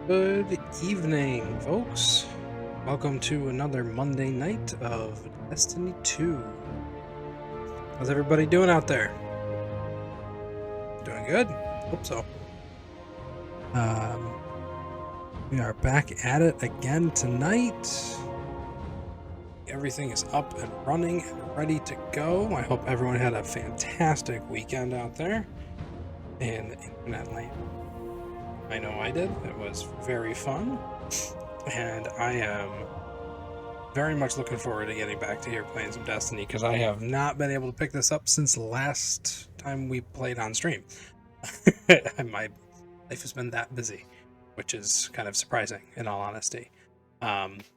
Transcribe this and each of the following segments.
Good evening, folks. Welcome to another Monday night of Destiny 2. How's everybody doing out there? Doing good? Hope so. We are back at it again tonight. Everything is up and running and ready to go. I hope everyone had a fantastic weekend out there in Internet Land. I know I did. It was very fun. And I am very much looking forward to getting back to here playing some Destiny, because I have not been able to pick this up since the last time we played on stream. My life has been that busy, which is kind of surprising in all honesty.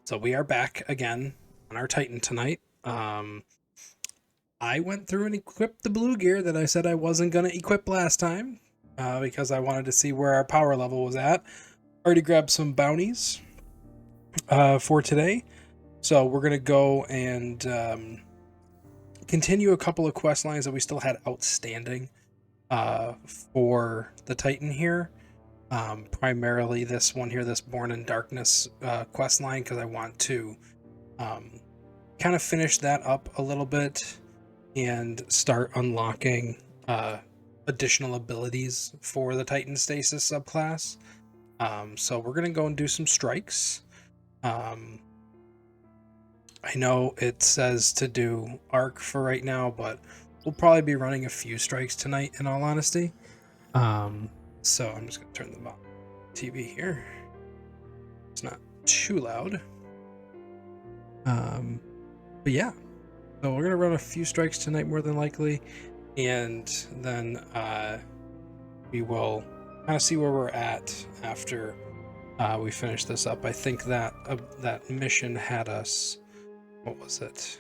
So we are back again on our Titan tonight. I went through and equipped the blue gear that I said I wasn't going to equip last time, because I wanted to see where our power level was at. Already grabbed some bounties for today. So we're going to go and continue a couple of quest lines that we still had outstanding for the Titan here. Primarily this one here, this Born in Darkness quest line, because I want to kind of finish that up a little bit and start unlocking additional abilities for the Titan Stasis subclass. So we're going to go and do some strikes. I know it says to do arc for right now, but we'll probably be running a few strikes tonight in all honesty. So I'm just going to turn the TV here. It's not too loud. But yeah, so we're going to run a few strikes tonight more than likely, and then we will kind of see where we're at after we finish this up. I think that that mission had us, what was it?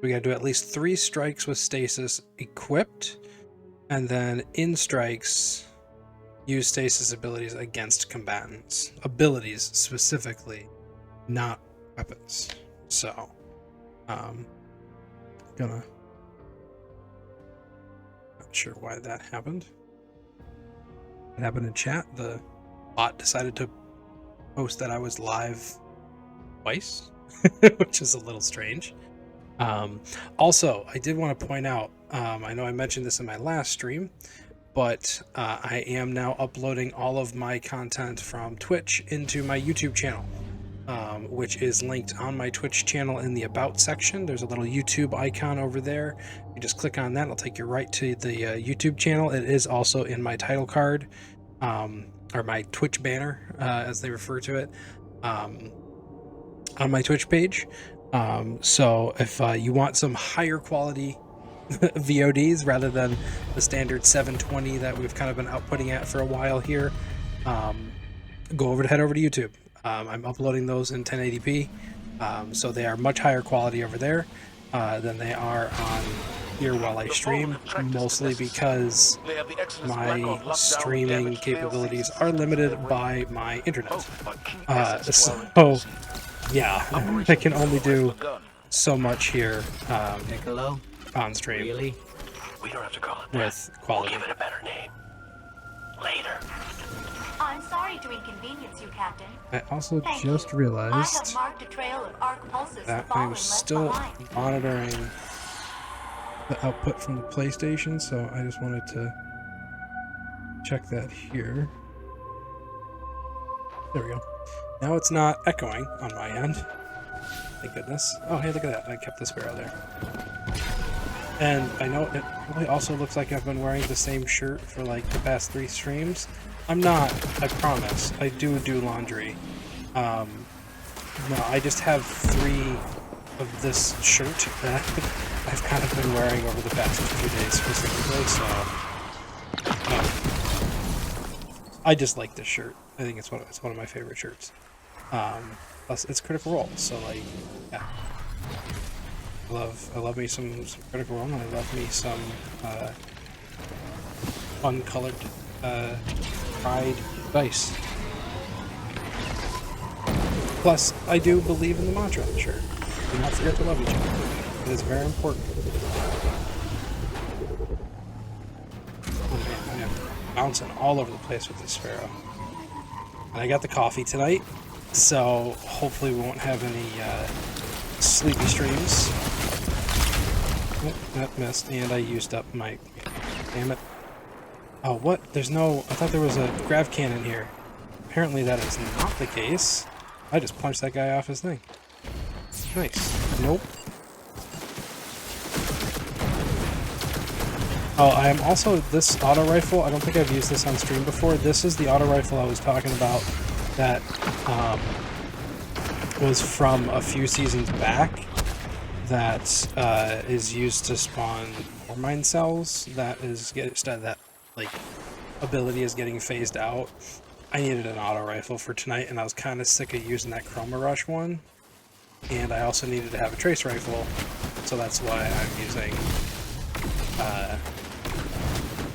We got to do at least 3 strikes with stasis equipped, and then in strikes use stasis abilities against combatants. Abilities specifically, not weapons. So not sure why that happened. It happened in chat. The bot decided to post that I was live twice, which is a little strange. Also, I did want to point out, I know I mentioned this in my last stream, but I am now uploading all of my content from Twitch into my YouTube channel, which is linked on my Twitch channel in the About section. There's a little YouTube icon over there. You just click on that, it'll take you right to the YouTube channel. It is also in my title card, or my Twitch banner, as they refer to it, on my Twitch page. So if you want some higher quality VODs rather than the standard 720 that we've kind of been outputting at for a while here, head over to YouTube. I'm uploading those in 1080p, so they are much higher quality over there than they are on here while I stream, mostly because my streaming capabilities are limited by my internet. So yeah, I can only do so much here on stream. Really? We don't have to call it with quality. We'll give it a better name later. I'm sorry to inconvenience you, Captain. I also Thank just you. realized I have marked a trail of arc pulses that falling I'm left still behind. monitoring the output from the PlayStation, so I just wanted to check that here. There we go. Now it's not echoing on my end. Thank goodness. Oh, hey, look at that. I kept the sparrow there. And I know it probably also looks like I've been wearing the same shirt for like the past 3 streams. I'm not, I promise. I do laundry. No, I just have 3 of this shirt that I've kind of been wearing over the past few days specifically, so I just like this shirt. I think it's one of my favorite shirts. Plus it's Critical Role, so like, yeah. I love me some Critical Role, and I love me some fun-colored Pride dice. Plus, I do believe in the mantra on the shirt. Do not forget to love each other. It is very important. Oh man, I am bouncing all over the place with this sparrow. And I got the coffee tonight, so hopefully we won't have any sleepy streams. Oh, that missed, and I used up my... Damn it. Oh, what? There's no... I thought there was a grav cannon here. Apparently that is not the case. I just punched that guy off his thing. Nice. Nope. Oh, I am also, this auto rifle, I don't think I've used this on stream before. This is the auto rifle I was talking about that was from a few seasons back that is used to spawn ore mine cells. That is, that like ability is getting phased out. I needed an auto rifle for tonight, and I was kind of sick of using that Chroma Rush one. And I also needed to have a trace rifle, so that's why I'm using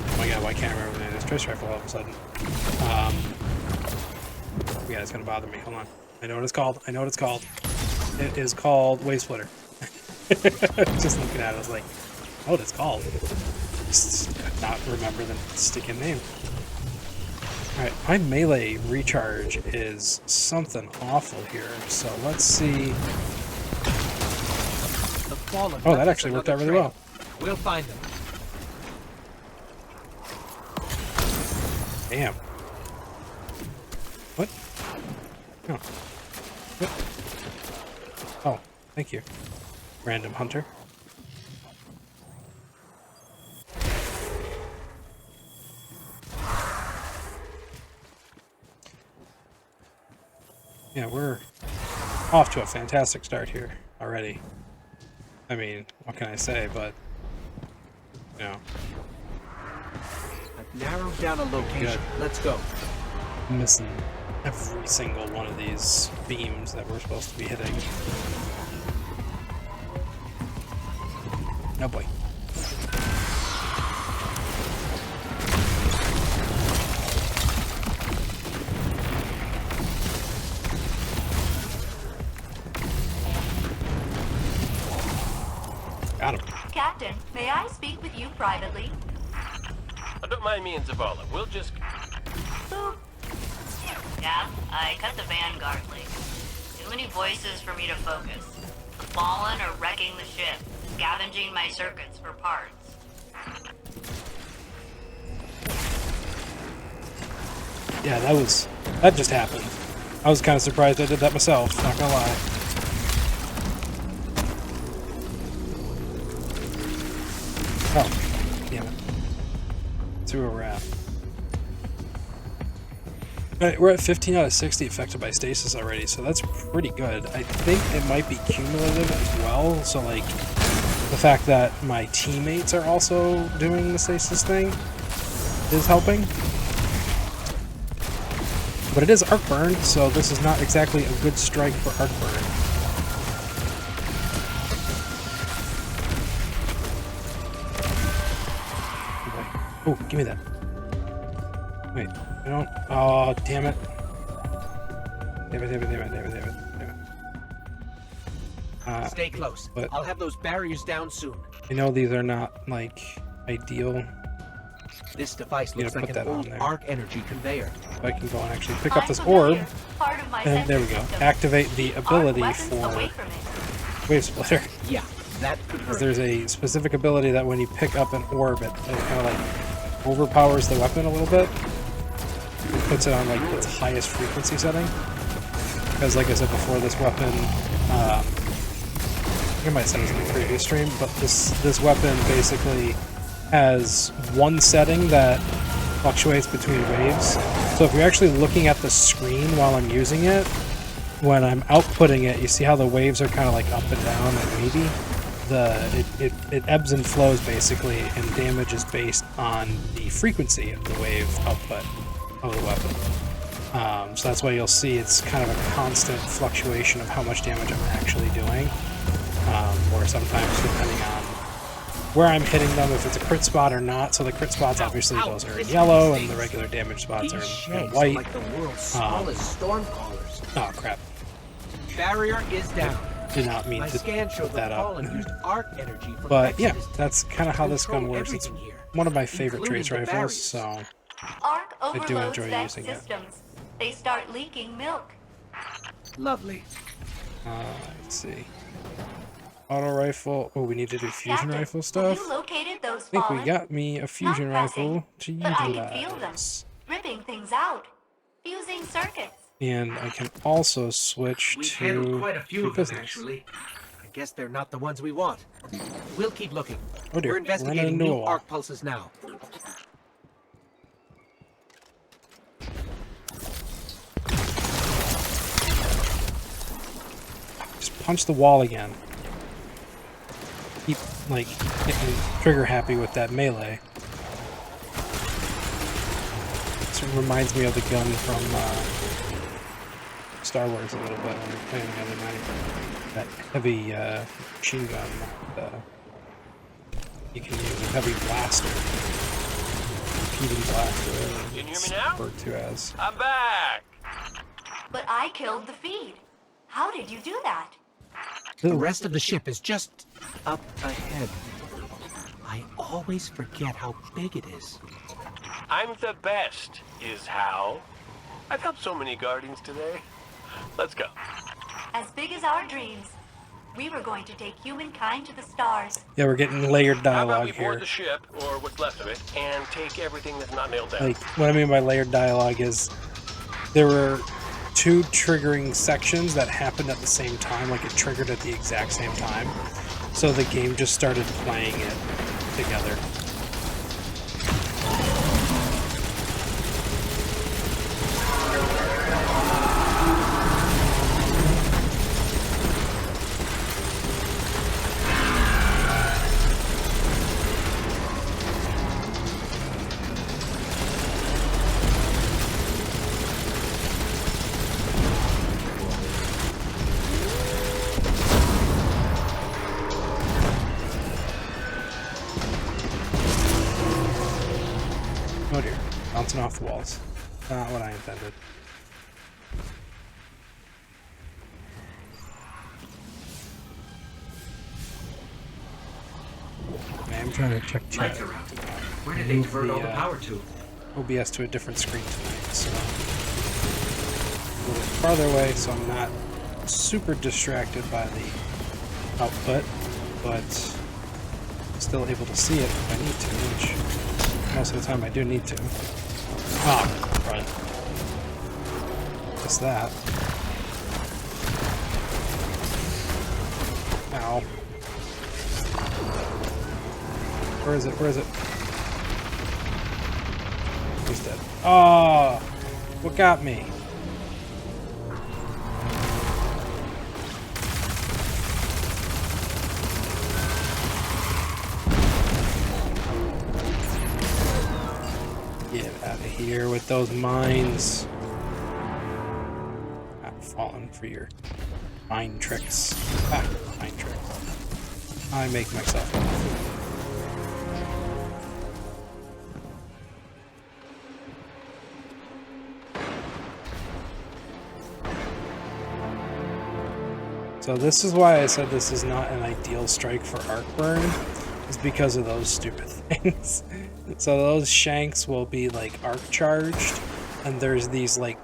oh my god, why can't I remember the name of this trace rifle all of a sudden? Yeah, it's gonna bother me. Hold on. I know what it's called. I know what it's called. It is called Wave Splitter. Just looking at it, I was like, oh, what it's called. Just could not remember the sticking name. Alright, my melee recharge is something awful here, so let's see. Oh, that actually worked out really well. We'll find them. Damn. What? Oh. What? Oh, thank you. Random hunter. Yeah, we're off to a fantastic start here already. I mean, what can I say, but, you know. I've narrowed down a location. Good. Let's go. I'm missing every single one of these beams that we're supposed to be hitting. Oh boy. Got him. Captain, may I speak with you privately? Don't mind me and Zavala. We'll just... Yeah, I cut the vanguard link. Too many voices for me to focus. The Fallen are wrecking the ship, scavenging my circuits for parts. Yeah, that just happened. I was kind of surprised I did that myself, not gonna lie. Oh, damn it. That's where we're at. Alright, we're at 15 out of 60 affected by stasis already, so that's pretty good. I think it might be cumulative as well, so like the fact that my teammates are also doing the stasis thing is helping. But it is arc burn, so this is not exactly a good strike for arc burn. Oh, give me that. Wait, I don't. Oh, damn it. Damn it. Stay close. but- I'll have those barriers down soon. I know these are not, like, ideal. This device looks Yeah, like put an that on old there. arc energy conveyor. If I can go and actually pick up I'm this familiar. orb, Part of my and there we sensor go. system. Activate the Arc ability weapons for away from it. Wave Splitter. Yeah, that could hurt. There's a specific ability that when you pick up an orb, it kind of like overpowers the weapon a little bit. It puts it on like its highest frequency setting. Because like I said before, this weapon, I think I might have said this in the previous stream, but this weapon basically has one setting that fluctuates between waves. So if you're actually looking at the screen while I'm using it, when I'm outputting it, you see how the waves are kind of like up and down and wavy? It ebbs and flows basically, and damage is based on the frequency of the wave output of the weapon. So that's why you'll see it's kind of a constant fluctuation of how much damage I'm actually doing. Or sometimes depending on where I'm hitting them, if it's a crit spot or not. So the crit spots, obviously, those are in yellow, and the regular damage spots are in white. Like the world's smallest storm callers. Oh, crap. Barrier is down. Did not mean My to scan showed put the that up. Fallen used arc energy from But yeah, Exodus that's kind of how this gun control works. It's everything here, one of my favorite including trace the rifles, barriers. so Arc do overloads enjoy VEX using it. systems. they start leaking milk. Lovely. Let's see. Auto rifle. Oh, we need to do fusion Captain, rifle have stuff. you located those I think fallen? we got me a fusion Not pressing, rifle to but I can feel them. utilize. Ripping things out. Fusing circuits. And I can also switch We've handled to quite a few do of them, business. actually. I guess they're not the ones we want. We'll keep looking. Oh dear, We're running investigating into a new wall. arc pulses now. Just punch the wall again. Keep, like, getting trigger happy with that melee. This reminds me of the gun from Star Wars a little bit when we were playing the other night. That heavy machine gun that you can use a heavy blaster. Repeating blaster. Can you hear me now? Referred to as. I'm back. But I killed the feed. How did you do that? The rest of the ship is just up ahead. I always forget how big it is. I'm the best, is how. I've helped so many Guardians today. Let's go. As big as our dreams. We were going to take humankind to the stars. Yeah, we're getting layered How about dialogue we here. board the ship, or what's left of it, and take everything that's not nailed down? Like, what I mean by layered dialogue is there were two triggering sections that happened at the same time, like it triggered at the exact same time. So the game just started playing it together. Oh dear, bouncing off the walls. Not what I intended. Okay, I'm trying to check chat. Lights are out. Where did they Move divert the, all the power to? OBS to a different screen tonight, so a little farther away so I'm not super distracted by the output, but still able to see it if I need to, which most of the time I do need to. Ah, right. Just that. Ow. Where is it? Where is it? He's dead. Oh! What got me? Get out of here with those mines. I've fallen for your mine tricks. Ah, mine tricks. I make myself laugh. So this is why I said this is not an ideal strike for arc burn, is because of those stupid things. So those shanks will be like arc charged, and there's these like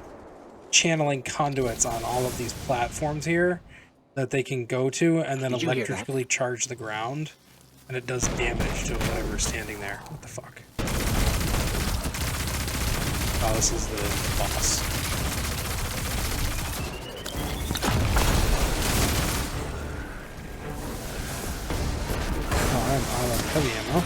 channeling conduits on all of these platforms here that they can go to and then Did you hear that? electrically charge the ground, and it does damage to whatever's standing there. What the fuck? Oh, this is the boss. I'm out of heavy ammo.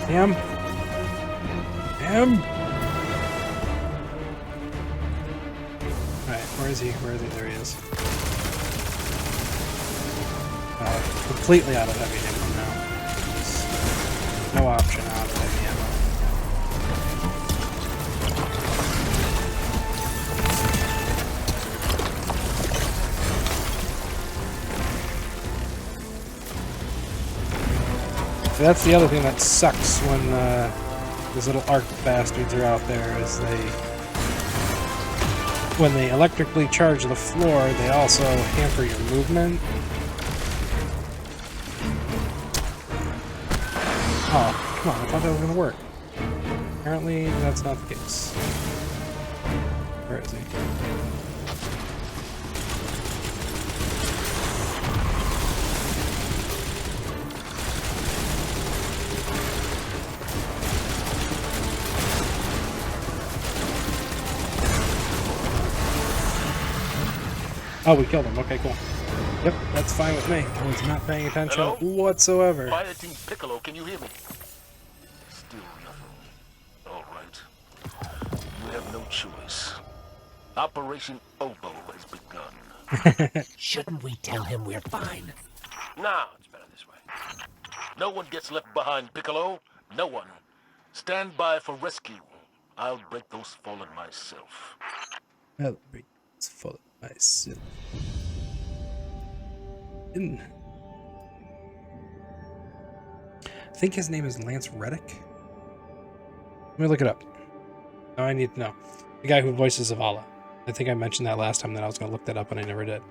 Damn. Alright, where is he? Where is he? There he is. Completely out of heavy ammo now. No option out of heavy ammo. That's the other thing that sucks when Those little arc bastards are out there as when they electrically charge the floor, they also hamper your movement. Oh, come on, I thought that was gonna work. Apparently, that's not the case. Where is he? Oh, we killed him. Okay, cool. Yep, that's fine with me. I was not paying attention Hello? whatsoever. Piloting Piccolo, can you hear me? Still nothing. All right. You have no choice. Operation Oboe has begun. Shouldn't we tell him we're fine? Nah, it's better this way. No one gets left behind, Piccolo. No one. Stand by for rescue. I'll break those fallen myself. I'll break this full of myself. I think his name is Lance Reddick. Let me look it up. Now I need to know. The guy who voices Zavala. I think I mentioned that last time that I was going to look that up, and I never did.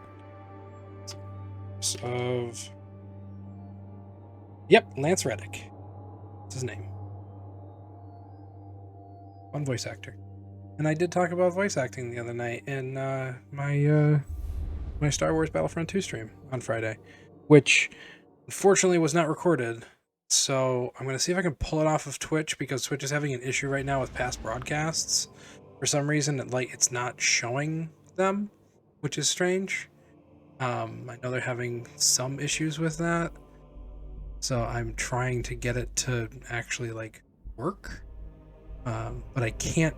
Yep, Lance Reddick. That's his name. One voice actor. And I did talk about voice acting the other night in my Star Wars Battlefront 2 stream on Friday, which unfortunately was not recorded. So I'm going to see if I can pull it off of Twitch, because Twitch is having an issue right now with past broadcasts. For some reason, it's not showing them, which is strange. I know they're having some issues with that. So I'm trying to get it to actually work. But I can't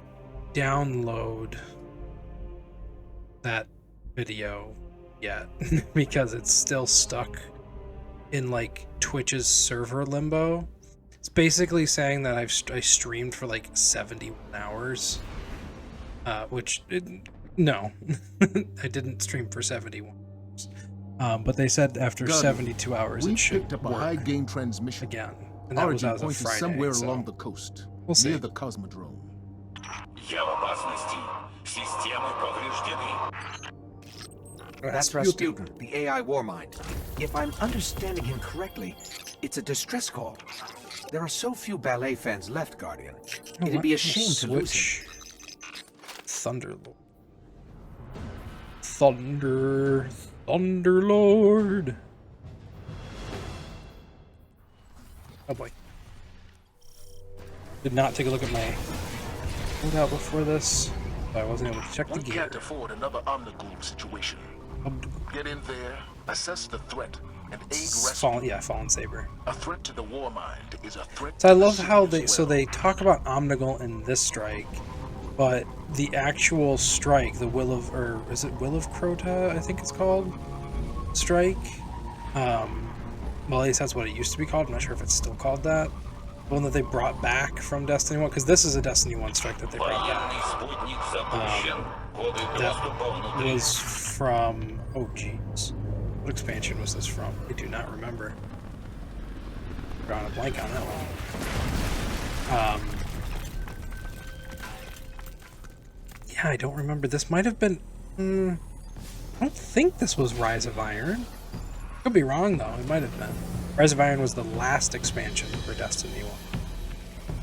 download that video yet because it's still stuck in Twitch's server limbo. It's basically saying that I streamed for 71 hours, no, I didn't stream for 71 hours. But they said after 72 hours it should picked up work a high gain transmission. again, and that was Origin as of point is Friday. somewhere so along the coast, we'll see. near the Cosmodrome. Я в опасности. Системы повреждены. That's Rasputin, the AI Warmind. If I'm understanding him correctly, it's a distress call. There are so few ballet fans left, Guardian. It'd be a shame to lose him. Thunderlord. Thunderlord. Oh boy. Did not take a look at my loadout before this, so I wasn't able to check the We gear. can't afford another Omnigul situation. Get in there, assess the threat, and aid rescue. Fallen Saber. A threat to the Warmind is a threat. So I to the love how city as well. they talk about Omnigul in this strike, but the actual strike, the Will of Crota, I think it's called, strike. Well, at least that's what it used to be called. I'm not sure if it's still called that. The one that they brought back from Destiny 1, because this is a Destiny 1 strike that they brought back. Военный спутник запущен. Коды доступа That внутри. was from... Oh, jeez. What expansion was this from? I do not remember. Drawing a blank on that one. Yeah, I don't remember. This might have been... I don't think this was Rise of Iron. Could be wrong, though. It might have been. Rise of Iron was the last expansion for Destiny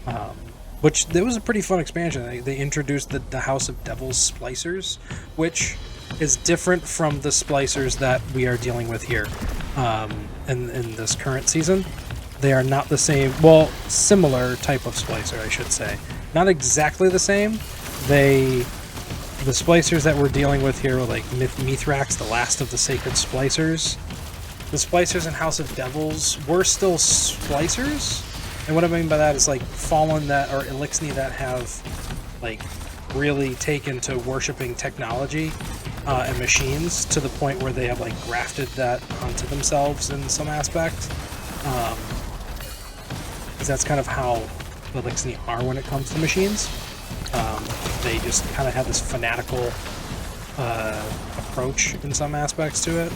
1. Which, it was a pretty fun expansion. They introduced the House of Devils Splicers, which is different from the Splicers that we are dealing with here in this current season. They are not the same, well, similar type of Splicer, I should say. Not exactly the same. The Splicers that we're dealing with here were like Mithrax, the last of the Sacred Splicers. The Splicers in House of Devils were still Splicers, and what I mean by that is Fallen or Elixni that have really taken to worshipping technology and machines to the point where they have grafted that onto themselves in some aspect. Because that's kind of how the Elixni are when it comes to machines. They just kind of have this fanatical approach in some aspects to it.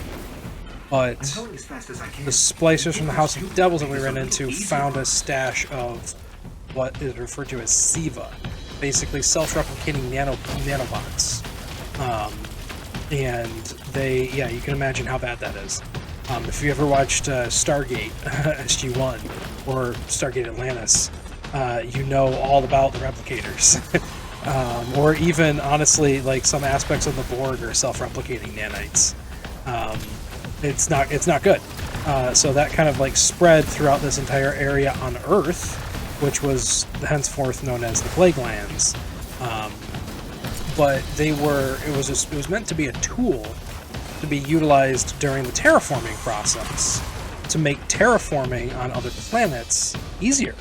But the Splicers from the House of Devils that we ran into found a stash of what is referred to as SIVA, basically self-replicating nanobots. And they, yeah, you can imagine how bad that is. If you ever watched Stargate SG-1 or Stargate Atlantis, you know all about the replicators. Or even, honestly, like some aspects of the Borg are self-replicating nanites. It's not good. So that kind of like spread throughout this entire area on Earth, which was henceforth known as the Plague Lands. But it was meant to be a tool to be utilized during the terraforming process to make terraforming on other planets easier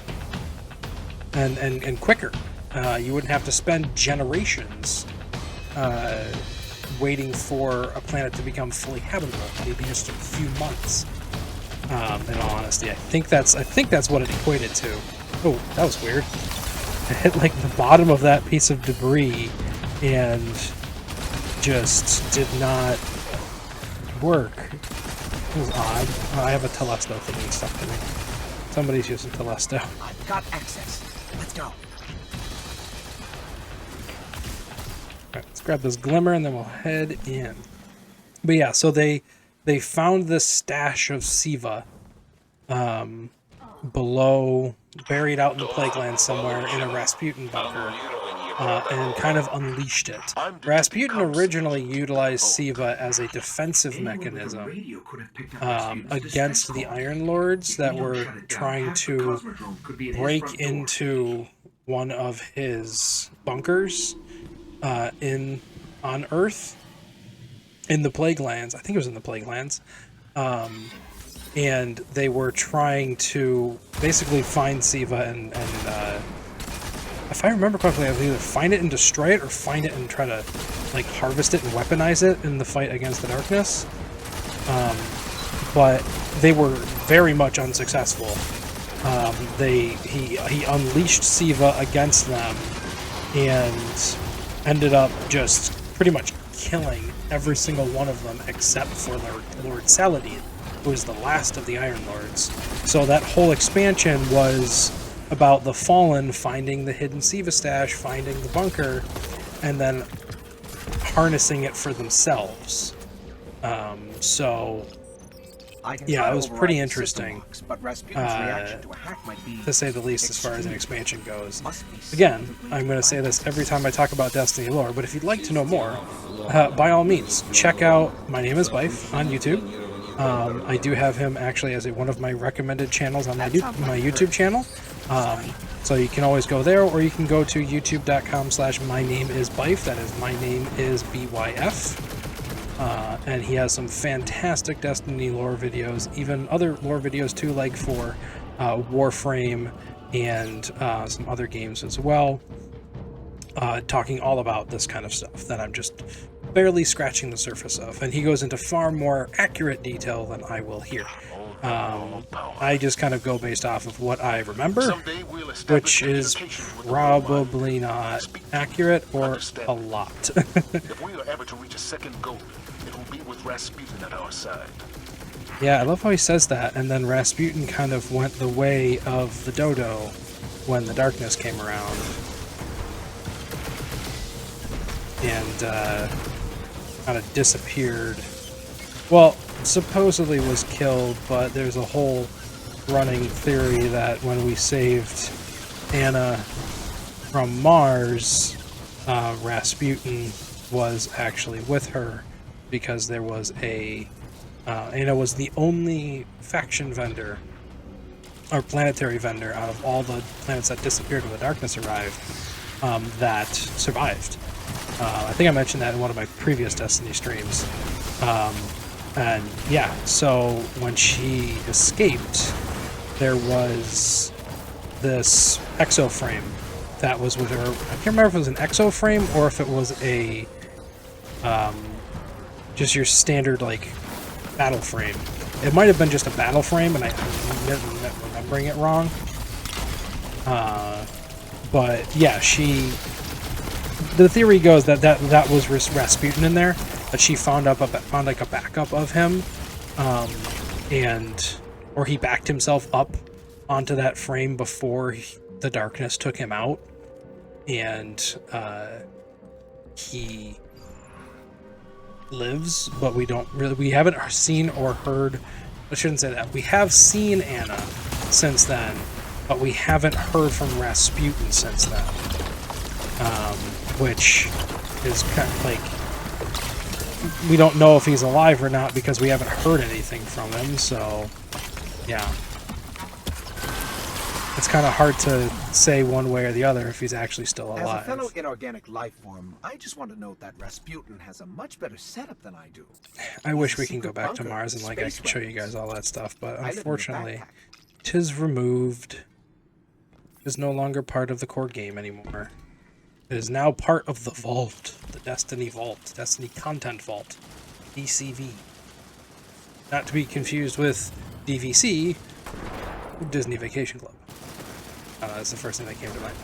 and quicker. You wouldn't have to spend generations waiting for a planet to become fully habitable. Maybe just a few months. In all honesty, I think that's what it equated to. Oh, that was weird. I hit like the bottom of that piece of debris and just did not work. It was odd. I have a Telesto thingy stuck to me. Somebody's using Telesto. I've got access. Let's go. Alright, let's grab this glimmer and then we'll head in. But yeah, so they found this stash of SIVA below, buried out in the Plague Land somewhere in a Rasputin bunker, and kind of unleashed it. Rasputin originally utilized SIVA as a defensive mechanism against the Iron Lords that were trying to break into one of his bunkers on Earth. In the Plague Lands, I think it was in the Plague Lands, and they were trying to basically find SIVA and if I remember correctly, I would either find it and destroy it, or find it and try to like harvest it and weaponize it in the fight against the darkness. But they were very much unsuccessful. He unleashed SIVA against them and ended up just pretty much killing every single one of them except for Lord Saladin, who is the last of the Iron Lords. So that whole expansion was about the Fallen finding the hidden SIVA stash, finding the bunker, and then harnessing it for themselves. So yeah, it was pretty interesting, to say the least, as far as an expansion goes. Again, I'm going to say this every time I talk about Destiny lore, but if you'd like to know more, by all means, check out My Name is Bife on YouTube. I do have him actually as one of my recommended channels on my YouTube channel. So you can always go there, or you can go to youtube.com/mynameisbife. That is, my name is BYF. And he has some fantastic Destiny lore videos, even other lore videos too, like for Warframe and some other games as well, talking all about this kind of stuff that I'm just barely scratching the surface of. And he goes into far more accurate detail than I will here. I just kind of go based off of what I remember, which is probably not accurate, or a lot. If we are ever to reach a second goal, it will be with Rasputin at our side. Yeah, I love how he says that, and then Rasputin kind of went the way of the dodo when the darkness came around. And kind of disappeared. Well, supposedly was killed, but there's a whole running theory that when we saved Anna from Mars, Rasputin was actually with her, because there was Anna was the only faction vendor, or planetary vendor, out of all the planets that disappeared when the darkness arrived, that survived. I think I mentioned that in one of my previous Destiny streams. And yeah, so when she escaped, there was this exoframe that was with her. I can't remember if it was an exoframe or if it was a just your standard like battle frame. It might have been just a battle frame, and I'm remembering it wrong. But yeah, the theory goes that was Rasputin in there, that she found like a backup of him, or he backed himself up onto that frame before the darkness took him out, and he lives, but we haven't seen or heard. I shouldn't say that. We have seen Anna since then, but we haven't heard from Rasputin since then, which is kind of like, we don't know if he's alive or not because we haven't heard anything from him. So yeah, it's kind of hard to say one way or the other if he's actually still alive. As a fellow inorganic life form, I just want to note that Rasputin has a much better setup than I do. I wish we can go back to Mars and like I could show you guys all that stuff, but unfortunately, tis removed. It is no longer part of the core game anymore. It is now part of the Vault, the Destiny Vault, Destiny Content Vault, DCV. Not to be confused with DVC, Disney Vacation Club. That's the first thing that came to mind.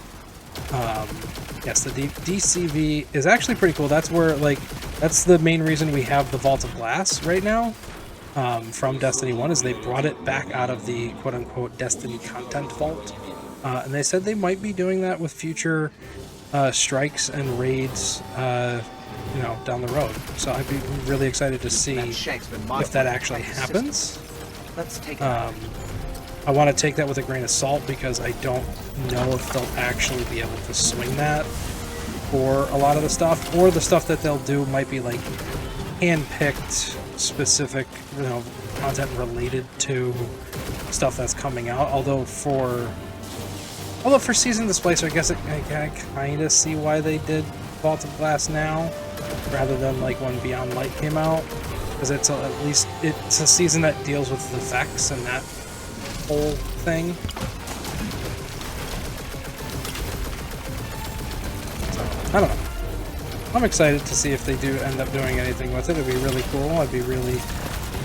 Yes, the DCV is actually pretty cool. That's where, like, that's the main reason we have the Vault of Glass right now from Destiny 1, is they brought it back out of the quote-unquote Destiny Content Vault. And they said they might be doing that with future strikes and raids, down the road. So I'd be really excited to see if that actually happens. Let's take I want to take that with a grain of salt because I don't know if they'll actually be able to swing that for a lot of the stuff, or the stuff that they'll do might be like hand-picked, specific, content related to stuff that's coming out. Although for Season Displacer, I guess I kind of see why they did Vault of Glass now rather than like when Beyond Light came out, because it's at least it's a season that deals with the Vex and that whole thing. So, I don't know. I'm excited to see if they do end up doing anything with it. It'd be really cool. I'd be really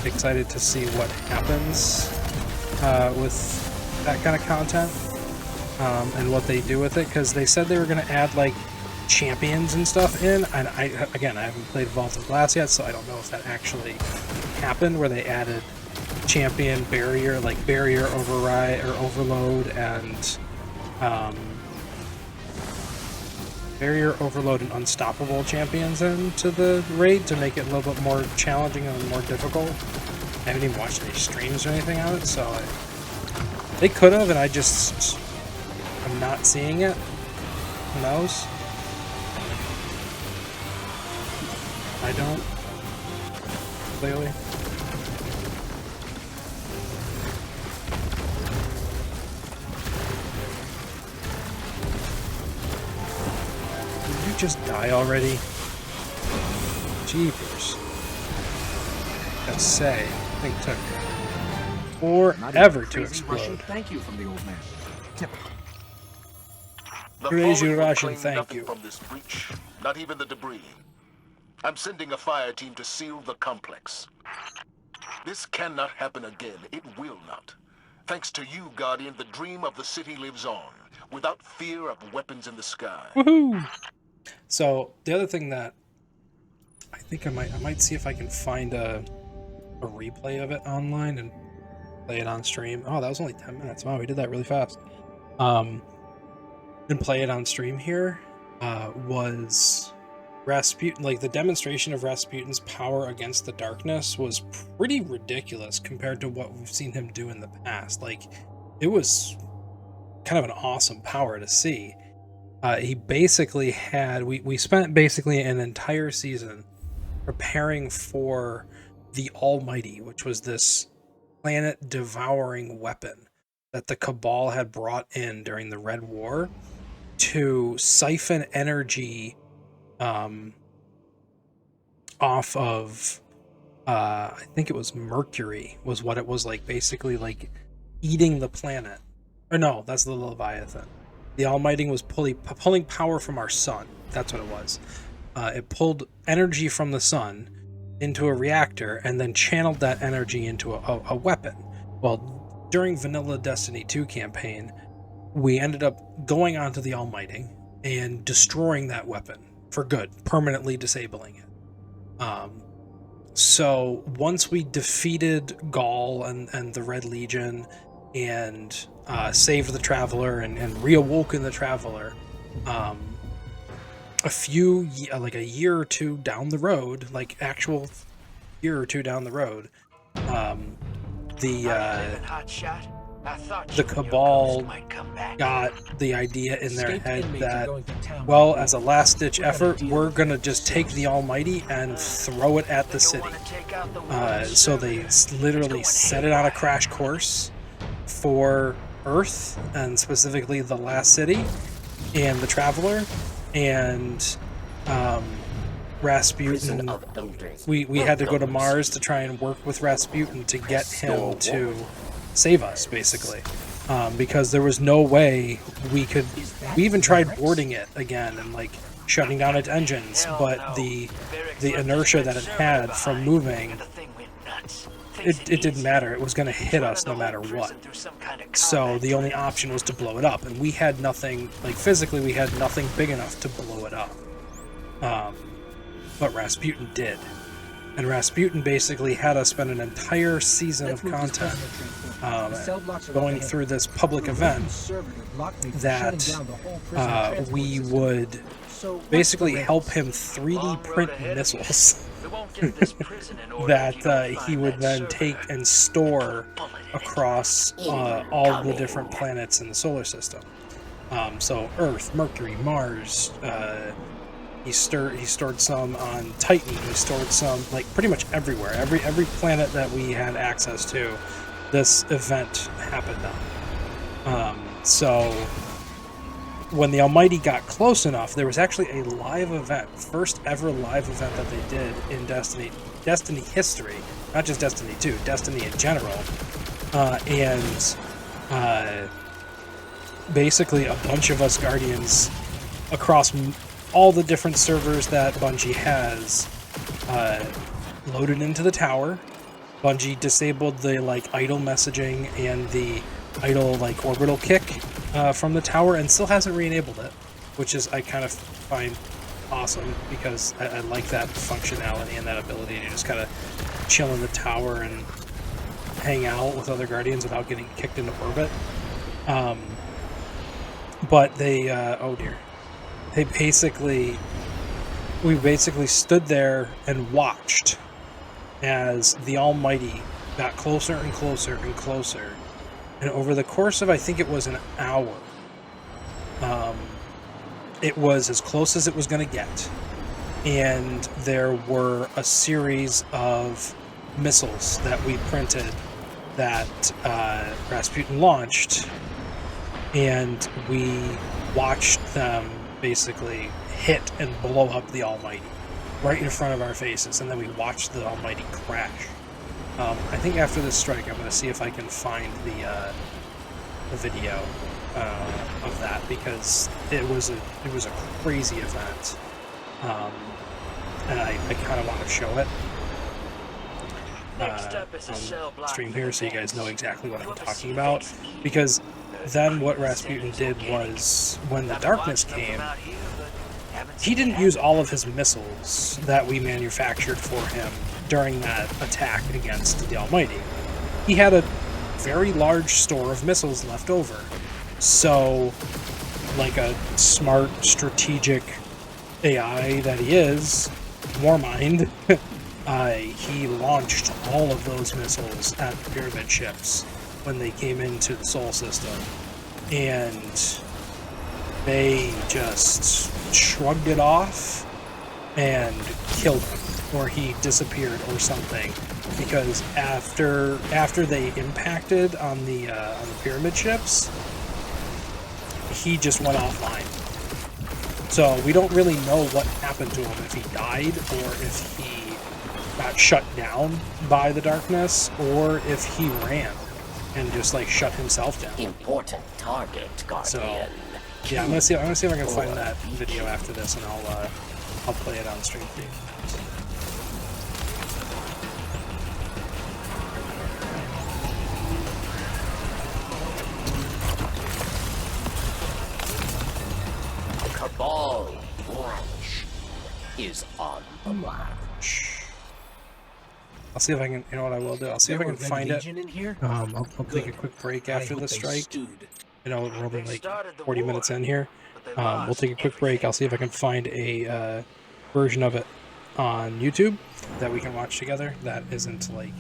excited to see what happens with that kind of content and what they do with it, because they said they were going to add like champions and stuff in, and I haven't played Vault of Glass yet, so I don't know if that actually happened, where they added champion, barrier, like barrier, override or overload, and barrier, overload, and unstoppable champions into the raid to make it a little bit more challenging and more difficult. I haven't even watched any streams or anything on it, so they could have, and I'm not seeing it. Who knows? I don't. Clearly. Did you just die already? Jeepers. Gotta say, I think it took forever to explode. Thank you from the old man. Typical. The Crazy Fallen will Russian, claim thank nothing you. from this breach, not even the debris. I'm sending a fire team to seal the complex. This cannot happen again. It will not. Thanks to you, Guardian, the dream of the city lives on, without fear of weapons in the sky. Woohoo! So the other thing that I think I might see if I can find a replay of it online and play it on stream. Oh, that was only 10 minutes. Wow, we did that really fast. And play it on stream here was Rasputin. Like, the demonstration of Rasputin's power against the darkness was pretty ridiculous compared to what we've seen him do in the past. Like, it was kind of an awesome power to see. He basically had, we spent basically an entire season preparing for the Almighty, which was this planet-devouring weapon that the Cabal had brought in during the Red War to siphon energy off of, I think it was Mercury, was what it was like, basically like eating the planet. Or no, that's the Leviathan. The Almighty was pulling power from our sun. That's what it was. It pulled energy from the sun into a reactor and then channeled that energy into a weapon. Well, during Vanilla Destiny 2 campaign, we ended up going onto the Almighty and destroying that weapon for good, permanently disabling it. So once we defeated Gaul and the Red Legion and saved the Traveler and reawoken the Traveler. Like a year or two down the road, like actual year or two down the road, the Cabal got the idea in their head that, well, as a last-ditch effort, we're gonna just take the Almighty and throw it at the city. So they literally set it on a crash course for Earth, and specifically the last city and the Traveler, and Rasputin. We had to go to Mars to try and work with Rasputin to get him to save us, basically, because there was no way we could. We even tried boarding it again and like shutting down its engines, but the inertia that it had from moving, it didn't matter. It was going to hit us no matter what. So the only option was to blow it up, and we had nothing, like physically we had nothing big enough to blow it up. But Rasputin did. And Rasputin basically had us spend an entire season of content going through this public event that we would basically help him 3D print missiles that he would then take and store across all the different planets in the solar system. So Earth, Mercury, Mars, he stored some on Titan, he stored some like pretty much everywhere. Every planet that we had access to, this event happened on. So when the Almighty got close enough, there was actually a live event, first ever live event that they did in Destiny history, not just Destiny 2, Destiny in general, and basically a bunch of us Guardians across all the different servers that Bungie has loaded into the tower. Bungie disabled the like idle messaging and the idle like orbital kick from the tower, and still hasn't re-enabled it, which is I kind of find awesome because I like that functionality and that ability to just kind of chill in the tower and hang out with other Guardians without getting kicked into orbit. But they oh dear. We basically stood there and watched as the Almighty got closer and closer and closer. And over the course of, I think it was an hour, it was as close as it was going to get. And there were a series of missiles that we printed that Rasputin launched. And we watched them basically hit and blow up the Almighty right in front of our faces, and then we watched the Almighty crash. I think after this strike, I'm going to see if I can find the video of that, because it was a crazy event, and I kind of want to show it on stream here so you guys know exactly what I'm talking about, because then what Rasputin did was, when the darkness came, he didn't use all of his missiles that we manufactured for him during that attack against the Almighty. He had a very large store of missiles left over. So, like a smart, strategic AI that he is, Warmind, he launched all of those missiles at the pyramid ships when they came into the Sol system, and they just shrugged it off and killed him, or he disappeared or something, because after they impacted on the pyramid ships, he just went offline. So we don't really know what happened to him, if he died or if he got shut down by the darkness, or if he ran and just like shut himself down. Important target, Guardian. So yeah, I'm gonna see if I can find that video after this, and I'll play it on stream for you. Cabal branch is on the march. I'll see if I can. You know what I will do? I'll see if I can find it. in here? I'll take a quick break after the strike. You know, we're only like 40 minutes in here. We'll take a quick break. I'll see if I can find a version of it on YouTube that we can watch together. That isn't like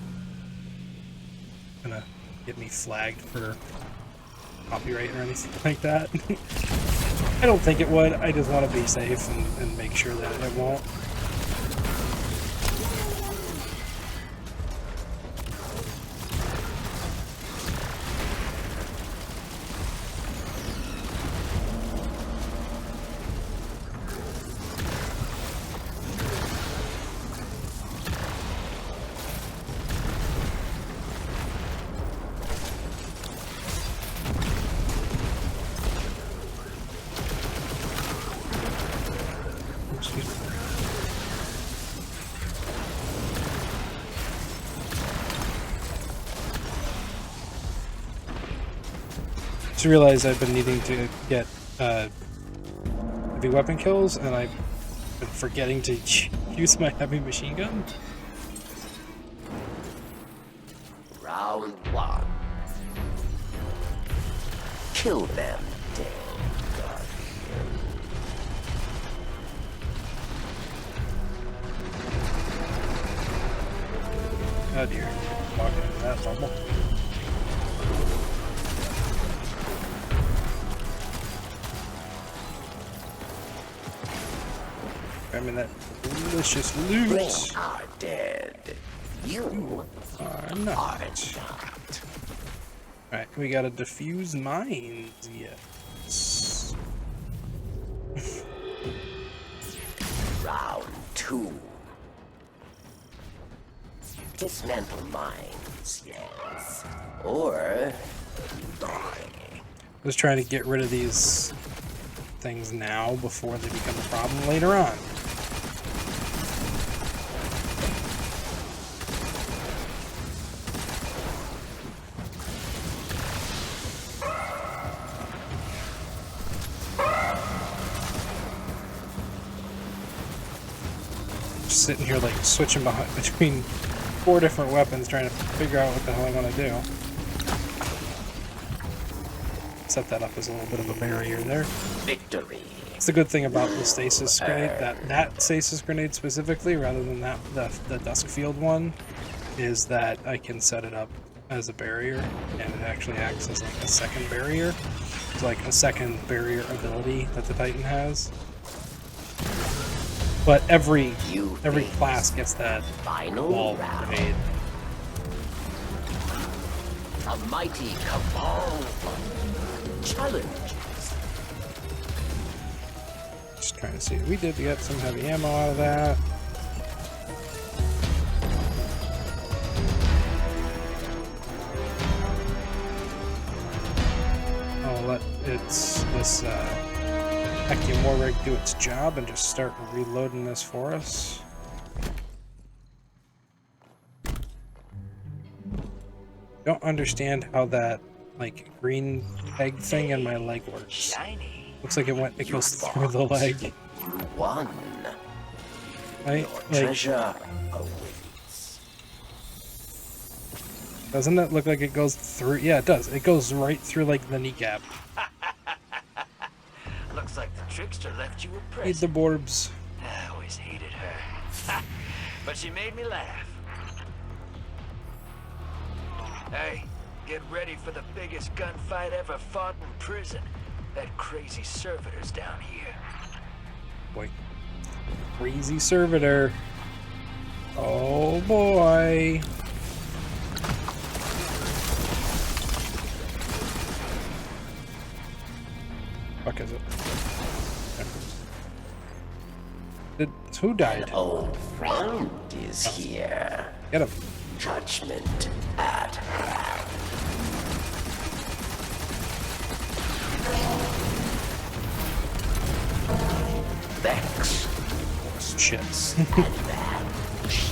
gonna get me flagged for copyright or anything like that. I don't think it would. I just want to be safe and make sure that it won't. Just realized I've been needing to get heavy weapon kills, and I've been forgetting to use my heavy machine gun. Round 1. Kill them dead, Guardian. Oh dear, walking into that bubble. I mean that delicious loot. They are dead. You are not. Alright, we gotta defuse mines. Yes. Round 2. Dismantle mines, yes. Or die. I was trying to get rid of these things now before they become a problem later on. Just sitting here like switching between 4 different weapons, trying to figure out what the hell I want to do. Set that up as a little bit of a barrier there. Victory. It's the good thing about the stasis grenade, that stasis grenade specifically, rather than the Duskfield one, is that I can set it up as a barrier, and it actually acts as like a second barrier. It's like a second barrier ability that the Titan has. But every class gets that wall grenade. A mighty cabal challenges. Just trying to see what we did. We got some heavy ammo out of that. I'll let this Echium War Rig do its job and just start reloading this for us. Don't understand how that like green egg thing in my leg works. Shiny. Looks like it goes through the leg. You won. Right? Your Like, treasure awaits. doesn't it look like it goes through? Yeah, it does. It goes right through like the kneecap. Looks like the trickster left you a Need present. the Borbs. I always hated her. But she made me laugh. Hey, get ready for the biggest gunfight ever fought in prison. That crazy servitor's down here. Boy. Crazy servitor. Oh boy. Fuck is it? Who died? An old friend is here. Get him. Judgment at hand. Vex. Shit. Advantage.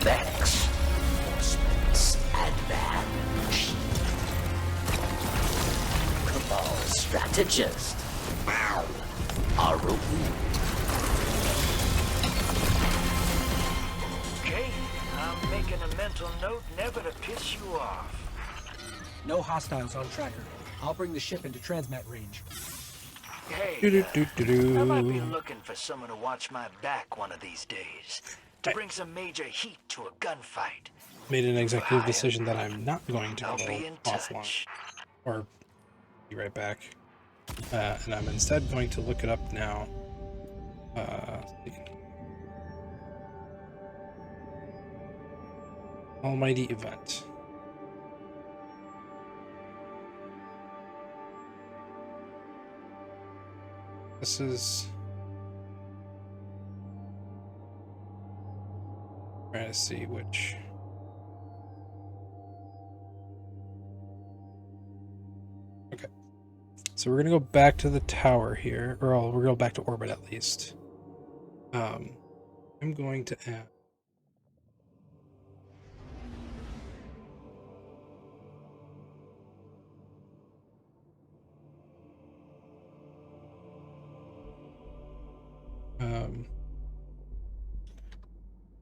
Vex. Reinforcements to just Aru. Okay, I'm making a mental note never to piss you off. No hostiles on tracker. I'll bring the ship into transmat range. Hey, I might be looking for someone to watch my back one of these days. To bring some major heat to a gunfight. Made an executive decision that I'm not going to go I'll be in offline touch. or be right back, and I'm instead going to look it up now. Almighty event. This is trying to see which. Okay, so we're gonna go back to the tower here, or we're gonna go back to orbit at least. I'm going to add.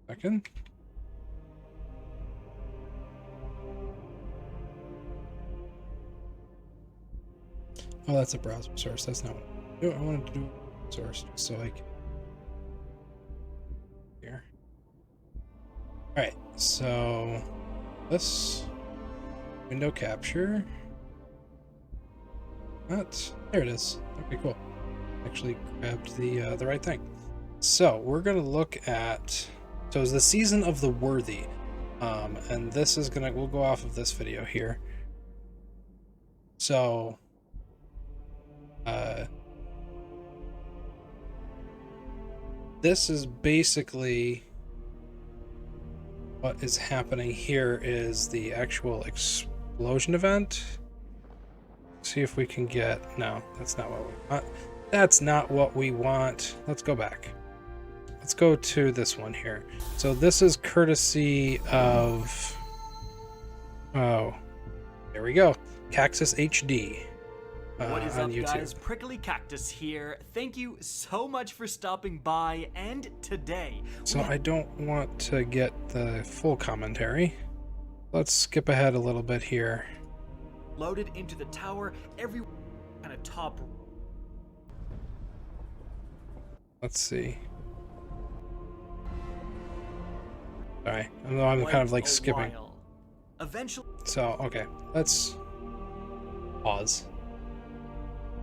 Second. Oh, that's a browser source. That's not what I do. I wanted to do a source just so I can. Here. Alright, so this window capture. What? There it is. Okay, cool. Actually grabbed the right thing. So we're gonna look at. So it's the Season of the Worthy, and this is gonna. We'll go off of this video here. So. This is basically what is happening here is the actual explosion event. See if we can get. No, that's not what we want. That's not what we want. Let's go back. Let's go to this one here. So this is courtesy of. Oh, there we go. Cactus HD. What is on up, YouTube. guys? Prickly Cactus here. Thank you so much for stopping by, and today... So I don't want to get the full commentary. Let's skip ahead a little bit here. Loaded into the tower, every kind of top... Let's see. Sorry, I'm kind of like skipping. Eventually... So, okay, let's pause.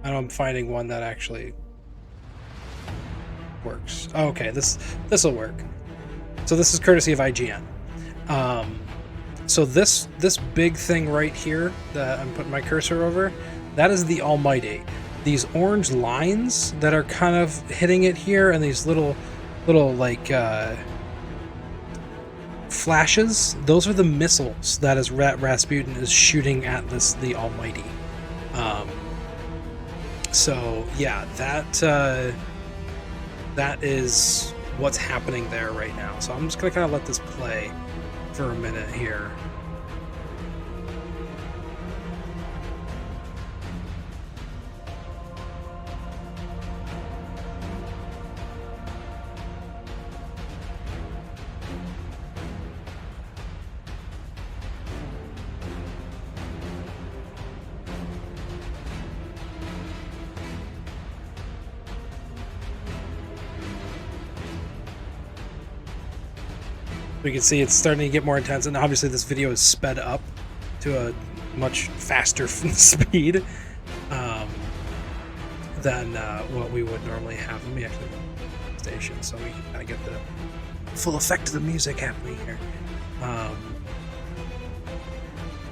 I know I'm finding one that actually works. Oh, okay, this will work. So this is courtesy of IGN. So this big thing right here that I'm putting my cursor over, that is the Almighty. These orange lines that are kind of hitting it here, and these little like flashes, those are the missiles that is Rasputin is shooting at the Almighty. So yeah, that is what's happening there right now. So I'm just gonna kind of let this play for a minute here. We can see it's starting to get more intense, and obviously this video is sped up to a much faster speed than what we would normally have. Let me actually go to the station so we can kind of get the full effect of the music happening here.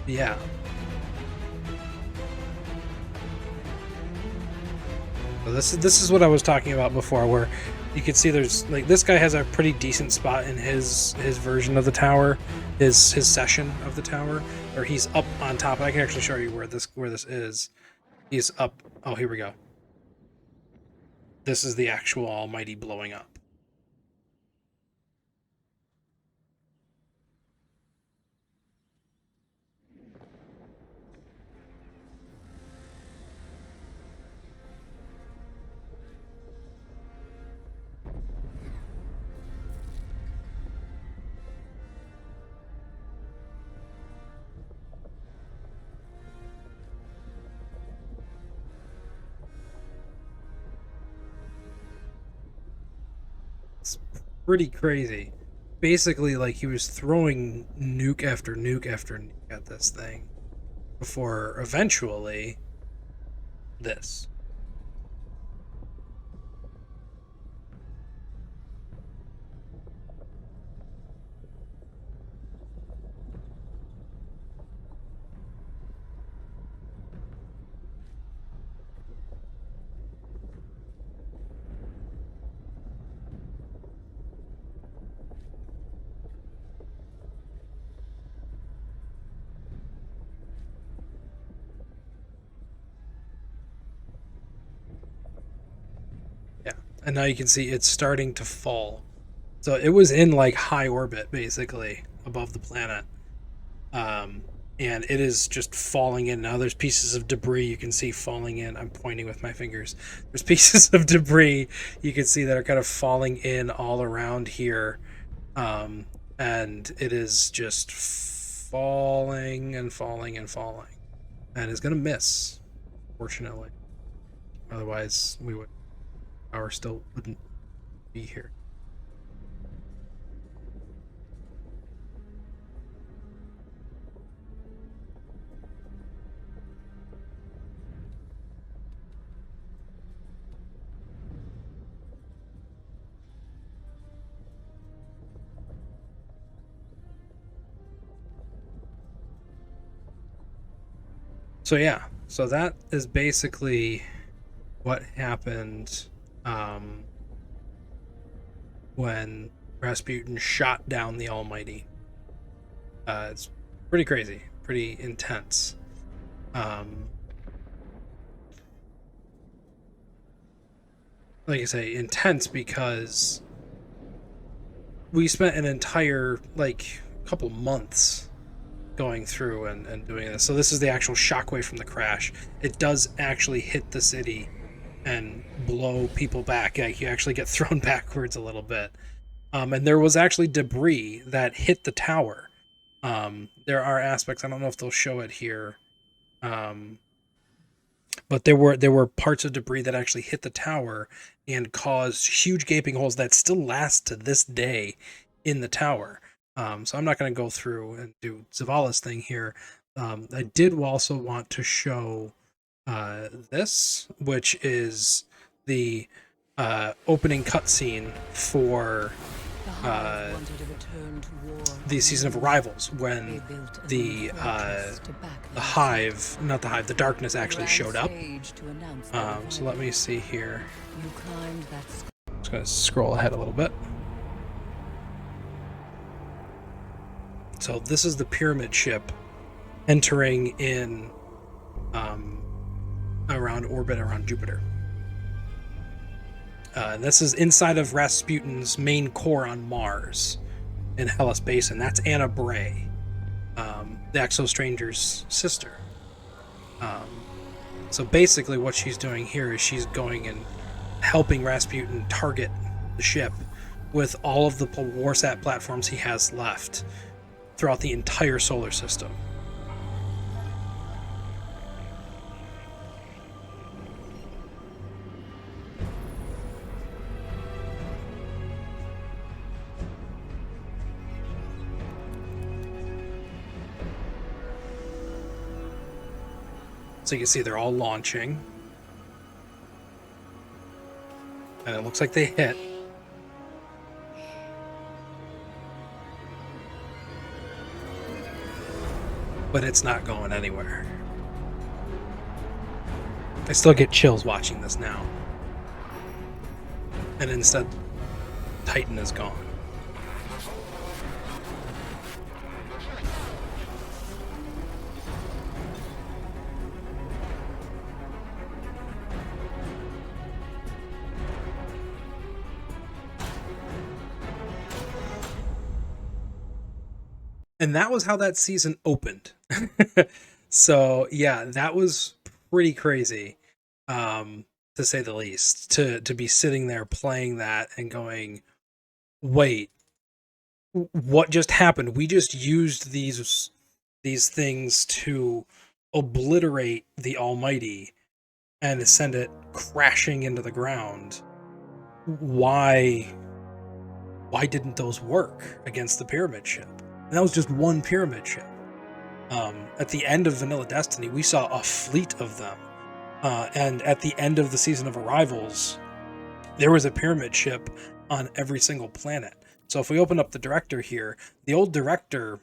Yeah. So this is what I was talking about before, where you can see there's like this guy has a pretty decent spot in his version of the tower, his session of the tower, or he's up on top. I can actually show you where this is. He's up. Oh, here we go. This is the actual Almighty blowing up. It's pretty crazy. Basically, like, he was throwing nuke after nuke after nuke at this thing before eventually this. Yeah, and now you can see it's starting to fall. So it was in like high orbit, basically, above the planet. And it is just falling in. Now there's pieces of debris you can see falling in. I'm pointing with my fingers. There's pieces of debris you can see that are kind of falling in all around here. And it is just falling and falling and falling. And it's going to miss, fortunately. Otherwise, power still wouldn't be here. So yeah, so that is basically what happened when Rasputin shot down the Almighty. It's pretty crazy, pretty intense. Like I say, intense because we spent an entire, like, couple months going through and doing this. So this is the actual shockwave from the crash. It does actually hit the city and blow people back. Like, you actually get thrown backwards a little bit. And there was actually debris that hit the tower. There are aspects, I don't know if they'll show it here, but there were parts of debris that actually hit the tower and caused huge gaping holes that still last to this day in the tower. So I'm not going to go through and do Zavala's thing here. I did also want to show this, which is the opening cutscene for the Season of Arrivals, when the Hive, not the Hive, the Darkness actually showed up. So let me see here. Just going to scroll ahead a little bit. So this is the Pyramid ship entering in around orbit around Jupiter. This is inside of Rasputin's main core on Mars in Hellas Basin. That's Anna Bray, the Exo-Stranger's sister. So basically what she's doing here is she's going and helping Rasputin target the ship with all of the Warsat platforms he has left throughout the entire solar system. So you can see they're all launching. And it looks like they hit. But it's not going anywhere. I still get chills watching this now. And instead, Titan is gone. And that was how that season opened. So yeah, that was pretty crazy, to say the least. To be sitting there playing that and going, wait, what just happened? We just used these things to obliterate the Almighty and send it crashing into the ground. Why why didn't those work against the pyramid ship? And that was just one pyramid ship. At the end of Vanilla Destiny, we saw a fleet of them. And at the end of the Season of Arrivals, there was a pyramid ship on every single planet. So if we open up the director here, the old director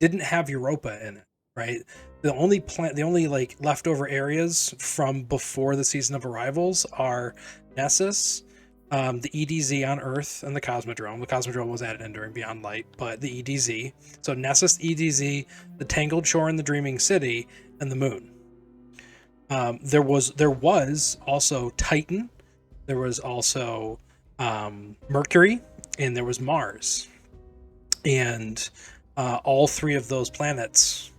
didn't have Europa in it, right? The only like leftover areas from before the Season of Arrivals are Nessus, the EDZ on Earth, and the Cosmodrome. The Cosmodrome was added in during Beyond Light, but the EDZ. So Nessus, EDZ, the Tangled Shore and the Dreaming City, and the Moon. There was also Titan. There was also Mercury, and there was Mars. And all three of those planets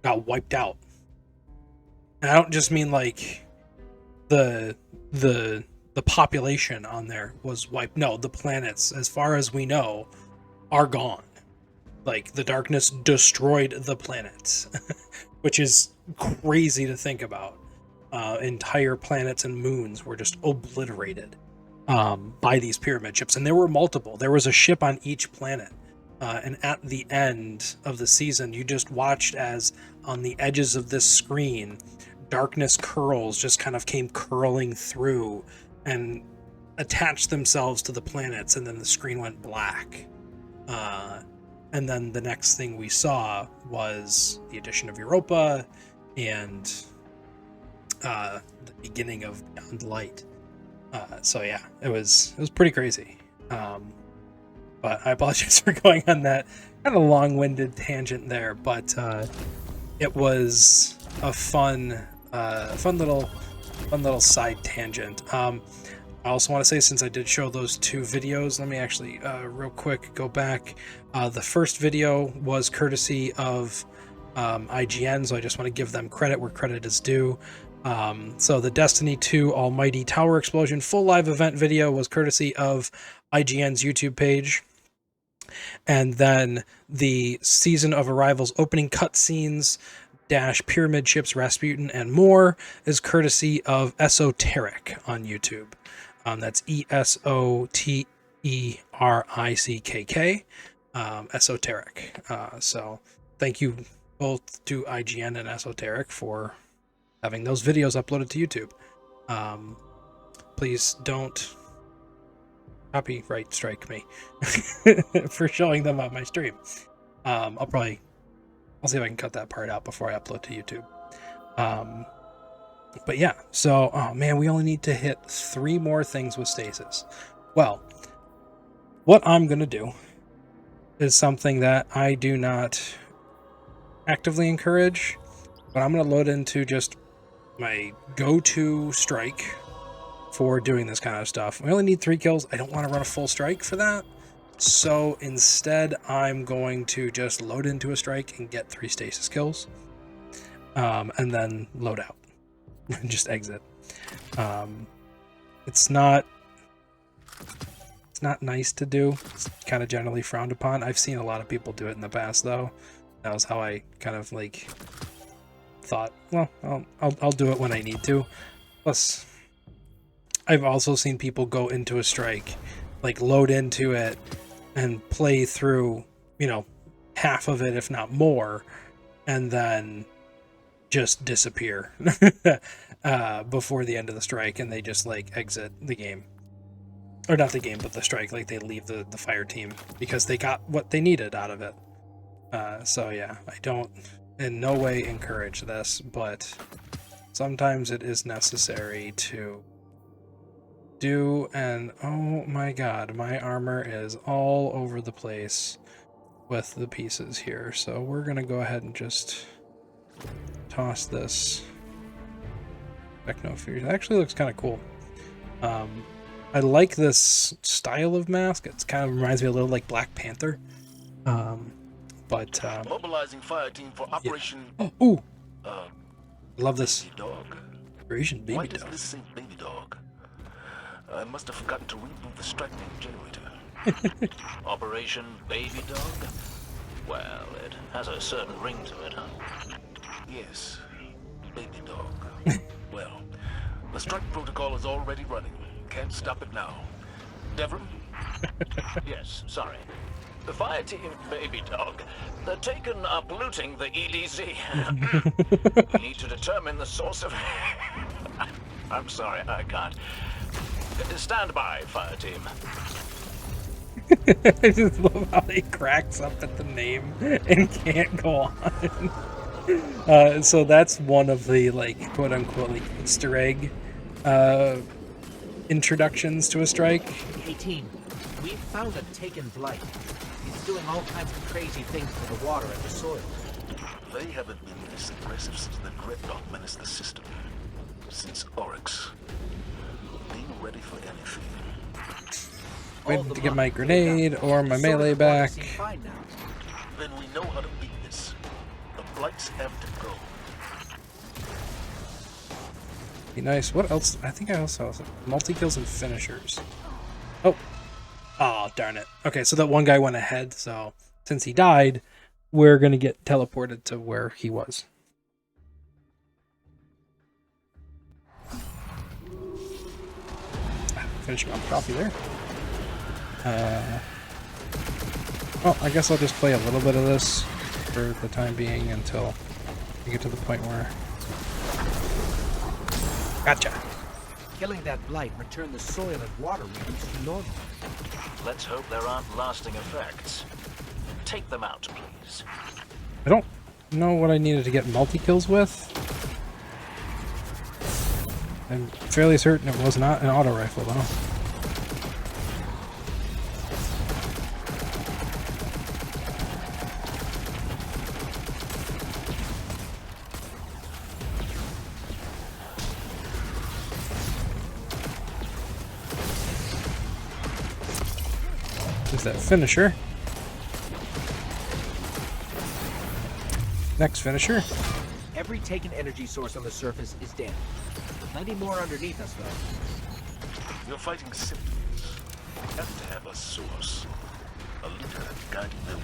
got wiped out. And I don't just mean like the population on there was wiped. No, the planets, as far as we know, are gone. Like, the darkness destroyed the planets, which is crazy to think about. Entire planets and moons were just obliterated by these pyramid ships, and there were multiple. There was a ship on each planet, and at the end of the season, you just watched as on the edges of this screen, darkness curls just kind of came curling through and attached themselves to the planets, and then the screen went black. And then the next thing we saw was the addition of Europa and the beginning of Beyond Light. So yeah, it was pretty crazy. But I apologize for going on that kind of long-winded tangent there, but it was a fun little side tangent. I also want to say, since I did show those two videos, let me actually real quick go back. The first video was courtesy of IGN, so I just want to give them credit where credit is due. So the Destiny 2 Almighty Tower Explosion full live event video was courtesy of IGN's YouTube page. And then the Season of Arrivals opening cutscenes -- pyramid ships, Rasputin, and more is courtesy of Esoteric on YouTube. That's ESOTERICKK, Esoteric. So thank you both to IGN and Esoteric for having those videos uploaded to YouTube. Please don't copyright strike me for showing them on my stream. I'll see if I can cut that part out before I upload to YouTube. But yeah, so, oh man, we only need to hit 3 more things with stasis. Well, what I'm going to do is something that I do not actively encourage, but I'm going to load into just my go-to strike for doing this kind of stuff. We only need 3 kills. I don't want to run a full strike for that. So instead, I'm going to just load into a strike and get 3 stasis kills. And then load out. Just exit. It's not nice to do. It's kind of generally frowned upon. I've seen a lot of people do it in the past, though. That was how I kind of like thought, well, I'll do it when I need to. Plus, I've also seen people go into a strike, like load into it and play through, half of it, if not more, and then just disappear before the end of the strike, and they just like exit the game. Or not the game, but the strike. Like, they leave the fire team because they got what they needed out of it. So yeah, I don't in no way encourage this, but sometimes it is necessary to do. And oh my god, my armor is all over the place with the pieces here. So we're gonna go ahead and just toss this Techno-Fuse. It actually looks kind of cool. I like this style of mask. It kind of reminds me a little like Black Panther. Mobilizing fire team for Operation. Yeah. Oh, ooh. Love this. Baby dog. Operation Baby Why Dog. does this say Baby Dog? I must have forgotten to reboot the strike generator. Operation Baby Dog? Well, it has a certain ring to it, huh? Yes, Baby Dog. Well, the strike protocol is already running. Can't stop it now. Devrim, Yes, sorry. The fire team, Baby Dog, they're taken up looting the EDZ. We need to determine the source of... I'm sorry, I can't. Stand by, fire team. I just love how he cracks up at the name and can't go on. So that's one of the, like, quote-unquote, like, Easter egg introductions to a strike. Hey team, we've found a taken blight. It's doing all kinds of crazy things to the water and the soil. They haven't been this aggressive since the Dreadnought menaced the system. Since Oryx. Be ready for anything. Waiting to get my grenade or my melee back. Then we know how to beat this. The blights have to go. Be nice. What else? I think I also have multi-kills and finishers. Oh. Oh, darn it. Okay, so that one guy went ahead, so since he died, we're going to get teleported to where he was. Finish him off coffee there. Well, I guess I'll just play a little bit of this for the time being until we get to the point where... Gotcha. Killing that blight returned the soil and water readings to normal. Let's hope there aren't lasting effects. Take them out, please. I don't know what I needed to get multi-kills with. I'm fairly certain it was not an auto rifle, though. There's that finisher. Next finisher. Every taken energy source on the surface is damaged. Plenty more underneath us, though. You're fighting symptoms. You have to have a source. A leader guiding the way.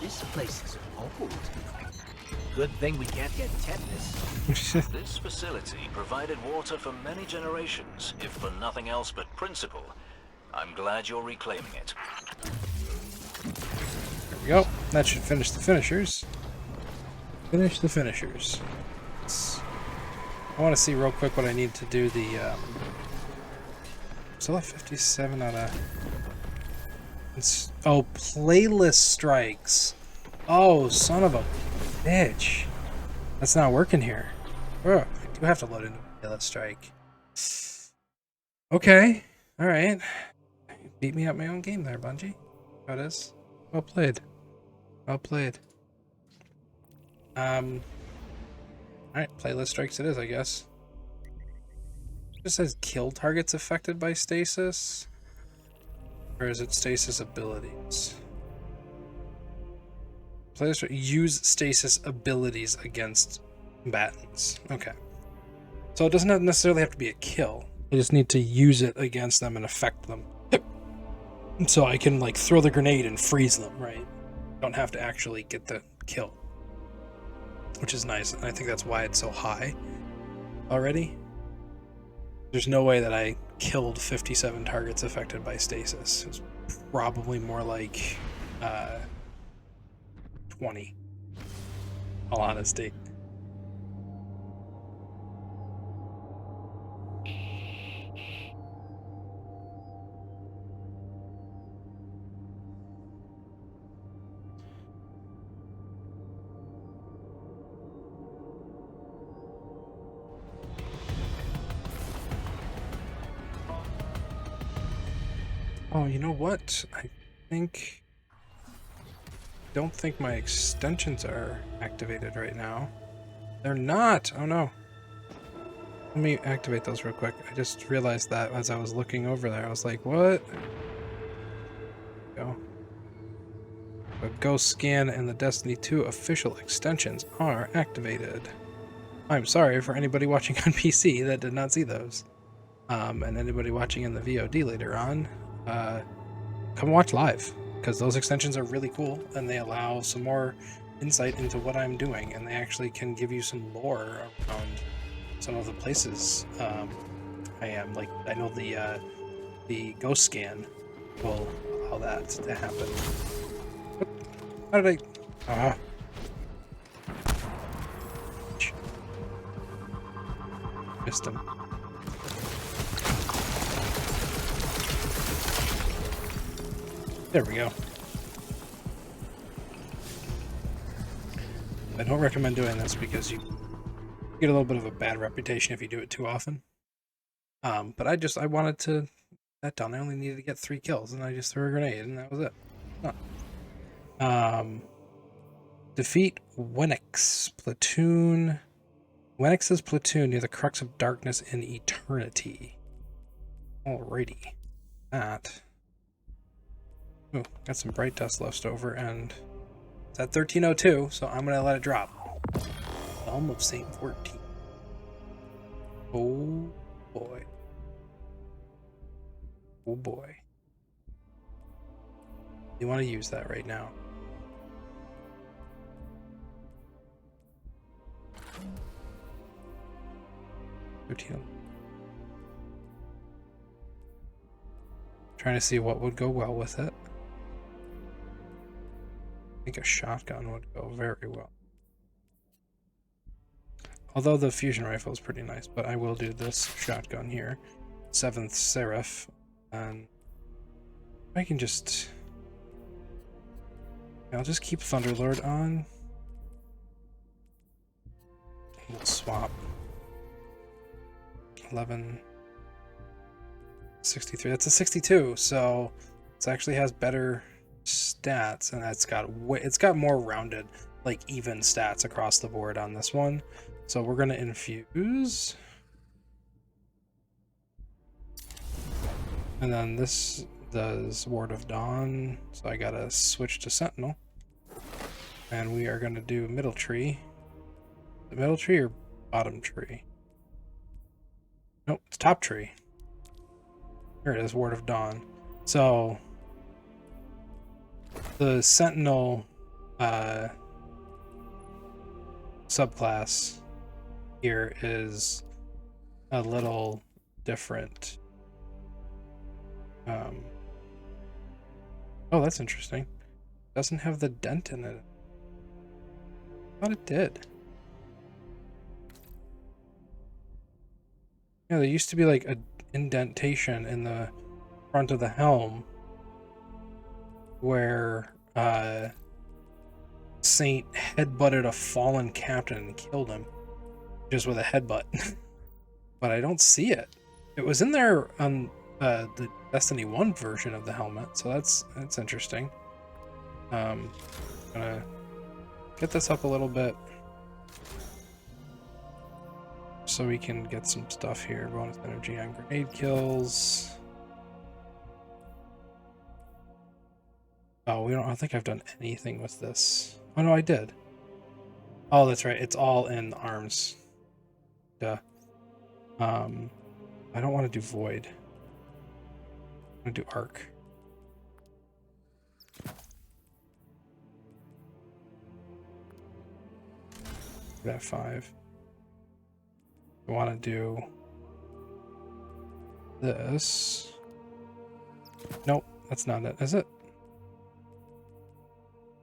This place is old. Good thing we can't get tetanus. This facility provided water for many generations, if for nothing else but principle. I'm glad you're reclaiming it. There we go. That should finish the finishers. Finish the finishers. I want to see real quick what I need to do the... still at 57 out of... Oh, playlist strikes. Oh, son of a bitch. That's not working here. Oh, I do have to load into a playlist strike. Okay. Alright. Beat me up my own game there, Bungie. How it is. Well played. Well played. Alright, playlist strikes it is, I guess. It just says kill targets affected by stasis. Or is it stasis abilities? Playlist use stasis abilities against combatants. Okay. So it doesn't necessarily have to be a kill. I just need to use it against them and affect them. So I can like throw the grenade and freeze them, right? Don't have to actually get the kill. Which is nice, and I think that's why it's so high already. There's no way that I killed 57 targets affected by stasis. It's probably more like 20. All honesty. Oh, you know what? Don't think my extensions are activated right now. They're not! Oh no. Let me activate those real quick. I just realized that as I was looking over there. I was like, what? Go. But Ghost Scan and the Destiny 2 official extensions are activated. I'm sorry for anybody watching on PC that did not see those. And anybody watching in the VOD later on. Come watch live, because those extensions are really cool and they allow some more insight into what I'm doing, and they actually can give you some lore around some of the places I am. Like, I know the the ghost scan will allow that to happen. How did I... Missed him. There we go. I don't recommend doing this because you get a little bit of a bad reputation if you do it too often. But I wanted to that done. I only needed to get 3 kills, and I just threw a grenade, and that was it. Oh. Defeat Wenix's platoon near the Crux of Darkness in Eternity. Alrighty. That. Ooh, got some bright dust left over, and it's at 1302, so I'm gonna let it drop. Helm of Saint 14. Oh boy. Oh boy. You want to use that right now. Trying to see what would go well with it. I think a shotgun would go very well. Although the fusion rifle is pretty nice, but I will do this shotgun here. 7th Seraph. And I can just... I'll just keep Thunderlord on. We'll swap. 1163. That's a 62, so it actually has better stats, and it's got more rounded, like even stats across the board on this one. So we're gonna infuse, and then this does Ward of Dawn, so I gotta switch to Sentinel, and we are gonna do middle tree. The middle tree or bottom tree? Nope, it's top tree. Here it is, Ward of Dawn. So the Sentinel subclass here is a little different. Oh, that's interesting. Doesn't have the dent in it. I thought it did. Yeah, there used to be like an indentation in the front of the helm where Saint headbutted a fallen captain and killed him just with a headbutt. But I don't see it. It was in there on the Destiny 1 version of the helmet, so that's interesting. I'm gonna get this up a little bit so we can get some stuff here. Bonus energy on grenade kills. Oh, I don't think I've done anything with this. Oh no, I did. Oh, that's right. It's all in arms. Duh. I don't want to do void. I'm gonna do arc. That 5. I want to do this. Nope, that's not it, is it?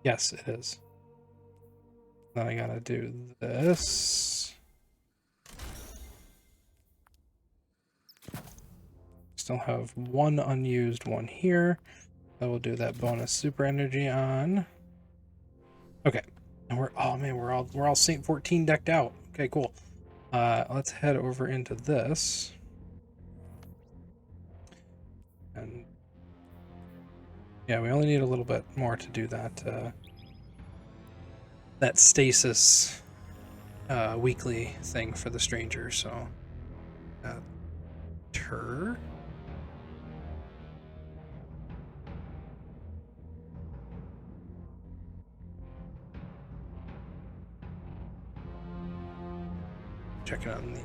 Yes, it is. Then I gotta do this. Still have one unused one here. I will do that bonus super energy on. Okay, and we're all Saint 14 decked out. Okay, cool. Let's head over into this. And yeah, we only need a little bit more to do that that stasis weekly thing for the stranger, so her. Check it out in the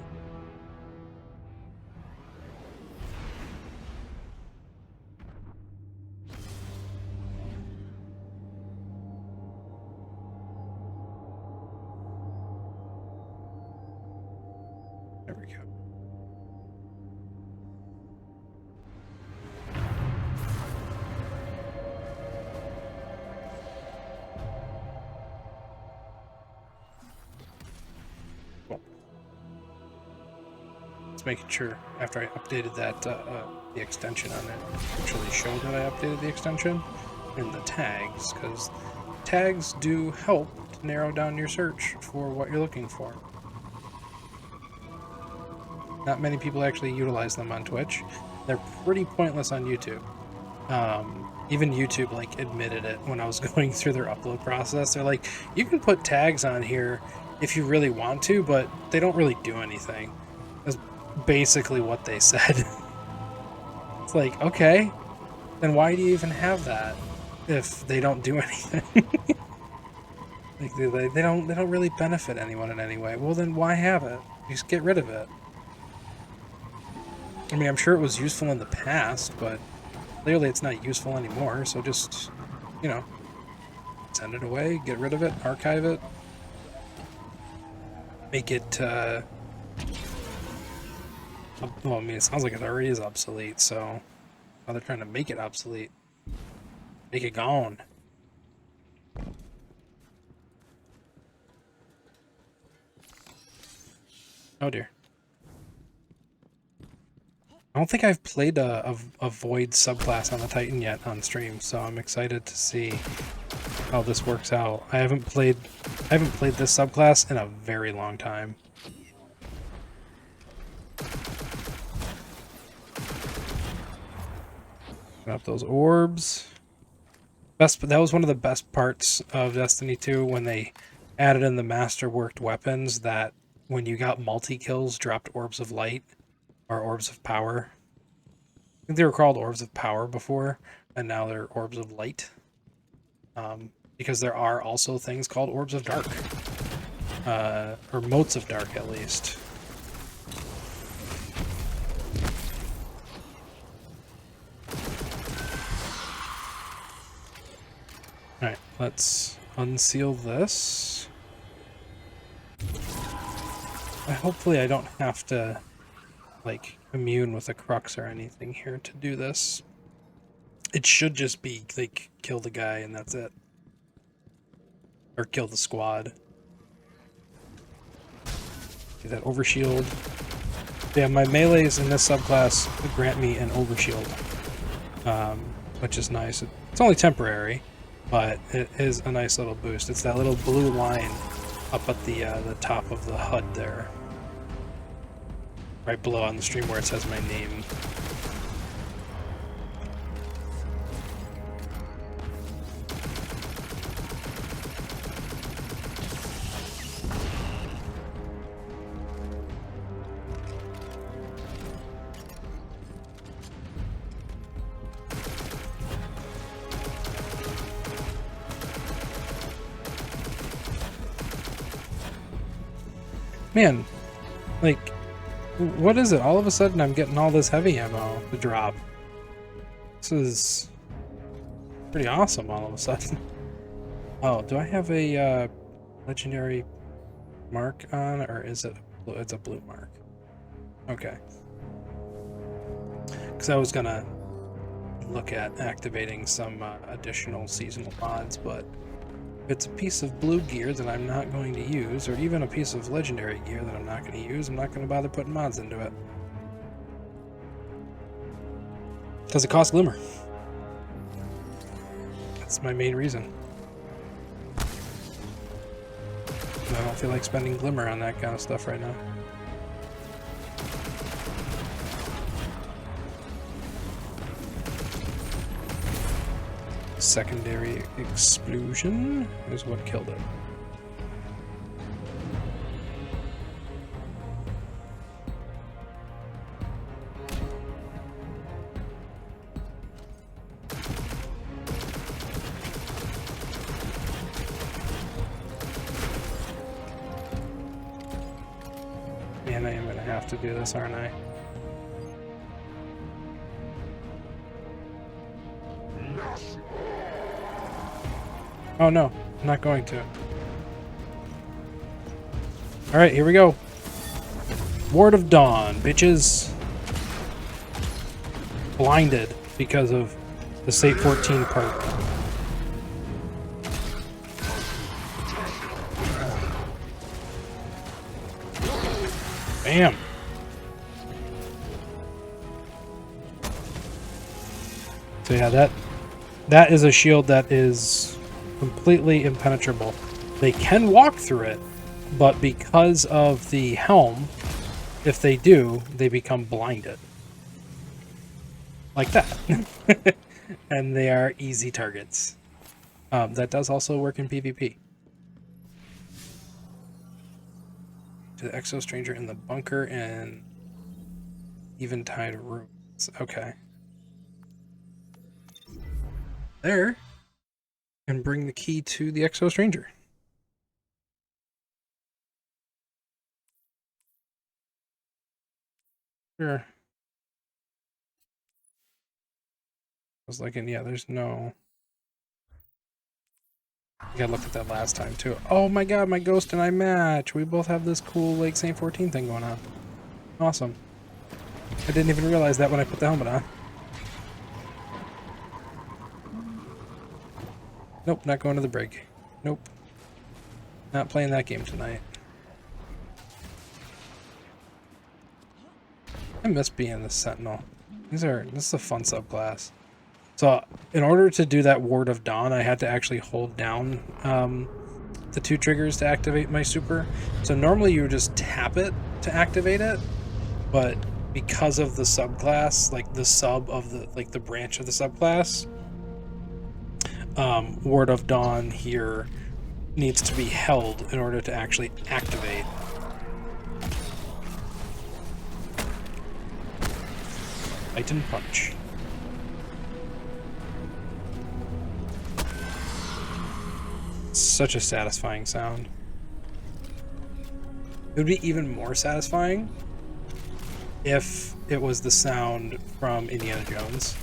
there we go. Just making sure after I updated that the extension on it actually showed that I updated the extension and the tags, because tags do help to narrow down your search for what you're looking for. Not many people actually utilize them on Twitch. They're pretty pointless on YouTube. Even YouTube like admitted it when I was going through their upload process. They're like, you can put tags on here if you really want to, but they don't really do anything. That's basically what they said. It's like, okay, then why do you even have that if they don't do anything? Like they don't really benefit anyone in any way. Well, then why have it? Just get rid of it. I mean, I'm sure it was useful in the past, but clearly it's not useful anymore, so just, you know, send it away, get rid of it, archive it, make it, well, I mean, it sounds like it already is obsolete, so now they're trying to make it obsolete. Make it gone. Oh dear. I don't think I've played a Void subclass on the Titan yet on stream, so I'm excited to see how this works out. I haven't played this subclass in a very long time. Got up those orbs. That was one of the best parts of Destiny 2 when they added in the masterworked weapons that when you got multi-kills dropped orbs of light. Or orbs of power. I think they were called orbs of power before, and now they're orbs of light. Because there are also things called orbs of dark. Or motes of dark, at least. Alright, let's unseal this. Hopefully I don't have to like immune with a crux or anything here to do this. It should just be like kill the guy and that's it. Or kill the squad. Get that overshield. Yeah, my melees in this subclass grant me an overshield. Which is nice. It's only temporary, but it is a nice little boost. It's that little blue line up at the top of the HUD there. Right below on the stream where it says my name. Man, like, what is it? All of a sudden I'm getting all this heavy ammo to drop. This is pretty awesome all of a sudden. Oh, do I have a legendary mark on, or is it it's a blue mark? Okay. Because I was gonna look at activating some additional seasonal mods, but if it's a piece of blue gear that I'm not going to use, or even a piece of legendary gear that I'm not going to use, I'm not going to bother putting mods into it. Because it costs Glimmer. That's my main reason. And I don't feel like spending Glimmer on that kind of stuff right now. Secondary explosion is what killed it. Man, I am gonna have to do this, aren't I? Oh no, I'm not going to. Alright, here we go. Ward of Dawn, bitches. Blinded because of the State 14 perk. Bam. So yeah, that is a shield that is completely impenetrable. They can walk through it, but because of the helm, if they do, they become blinded. Like that. And they are easy targets. That does also work in PvP. To the Exo Stranger in the bunker and Eventide rooms. Okay. There. And bring the key to the Exo Stranger. Sure. I was like, yeah, there's no... I gotta look at that last time, too. Oh my god, my ghost and I match! We both have this cool Lake St. 14 thing going on. Awesome. I didn't even realize that when I put the helmet on. Nope, not going to the brig. Nope. Not playing that game tonight. I miss being the Sentinel. This is a fun subclass. So, in order to do that Ward of Dawn, I had to actually hold down the 2 triggers to activate my super. So normally you would just tap it to activate it, but because of the subclass, like the sub of the branch of the subclass, Ward of Dawn here needs to be held in order to actually activate. Titan Punch. Such a satisfying sound. It would be even more satisfying if it was the sound from Indiana Jones.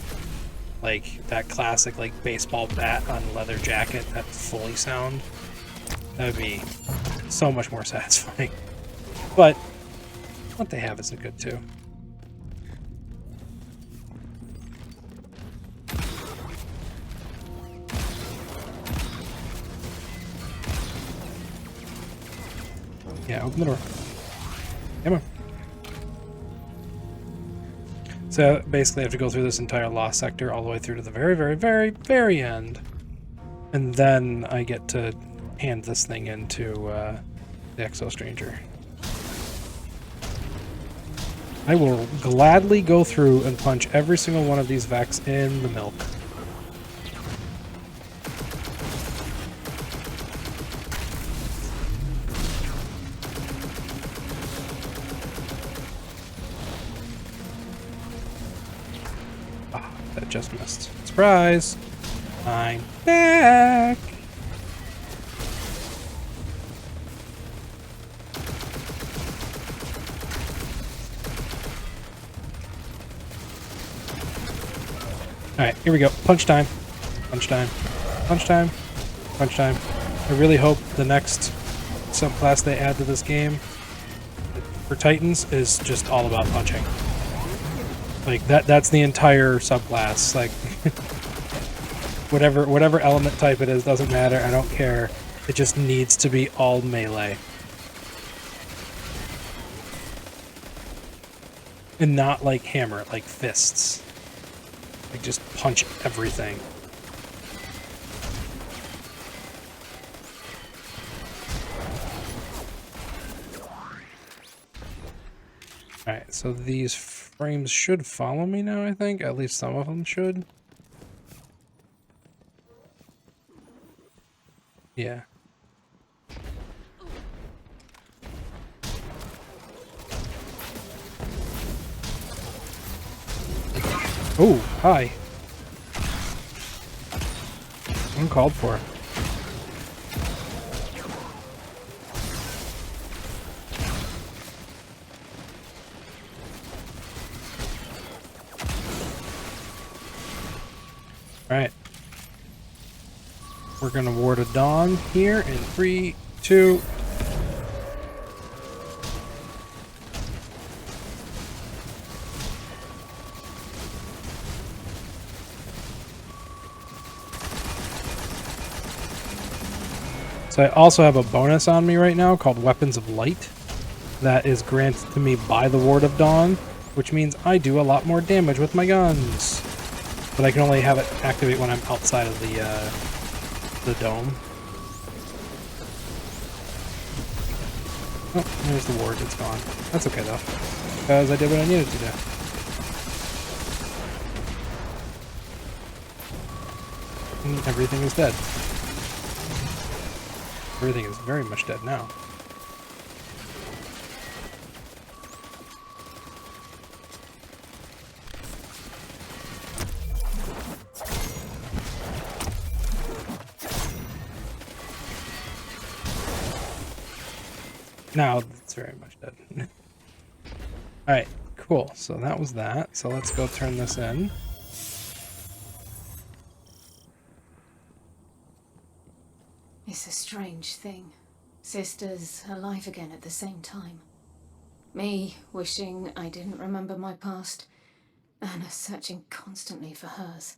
Like that classic baseball bat on leather jacket, that Foley sound. That would be so much more satisfying. But what they have isn't good too. Yeah, open the door. Come on. So basically I have to go through this entire lost sector all the way through to the very, very, very, very end. And then I get to hand this thing into the Exo Stranger. I will gladly go through and punch every single one of these Vex in the milk. Just missed. Surprise! I'm back! Alright, here we go. Punch time. Punch time. Punch time. Punch time. I really hope the next subclass they add to this game for Titans is just all about punching. Like that's the entire subclass. Like whatever element type it is doesn't matter. I don't care. It just needs to be all melee. And not like hammer, like fists. Like just punch everything. Alright, so these frames should follow me now, I think. At least some of them should. Yeah. Oh, hi. Uncalled for. Alright. We're gonna Ward of Dawn here in 3, 2. So I also have a bonus on me right now called Weapons of Light that is granted to me by the Ward of Dawn, which means I do a lot more damage with my guns. But I can only have it activate when I'm outside of the dome. Oh, there's the ward. It's gone. That's okay though, because I did what I needed to do. And everything is dead. Everything is very much dead now. Now it's very much dead. Alright, cool. So that was that. So let's go turn this in. It's a strange thing. Sisters alive again at the same time. Me wishing I didn't remember my past. Anna searching constantly for hers.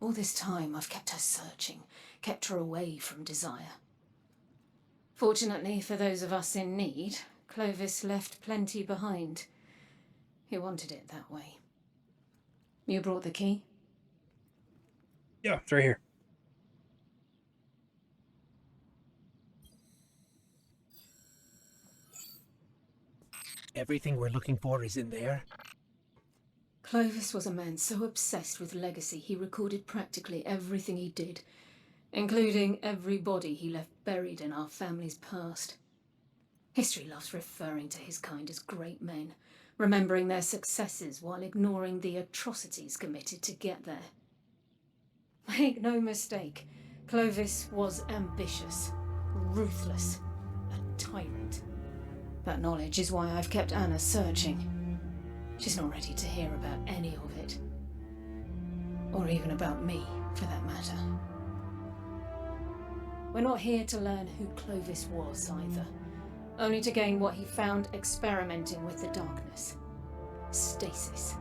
All this time I've kept her searching, kept her away from desire. Fortunately for those of us in need, Clovis left plenty behind. He wanted it that way. You brought the key? Yeah, it's right here. Everything we're looking for is in there? Clovis was a man so obsessed with legacy he recorded practically everything he did, including every body he left buried in our family's past. History loves referring to his kind as great men, remembering their successes while ignoring the atrocities committed to get there. Make no mistake, Clovis was ambitious, ruthless, a tyrant. That knowledge is why I've kept Anna searching. She's not ready to hear about any of it. Or even about me, for that matter. We're not here to learn who Clovis was, either. Only to gain what he found experimenting with the darkness. Stasis.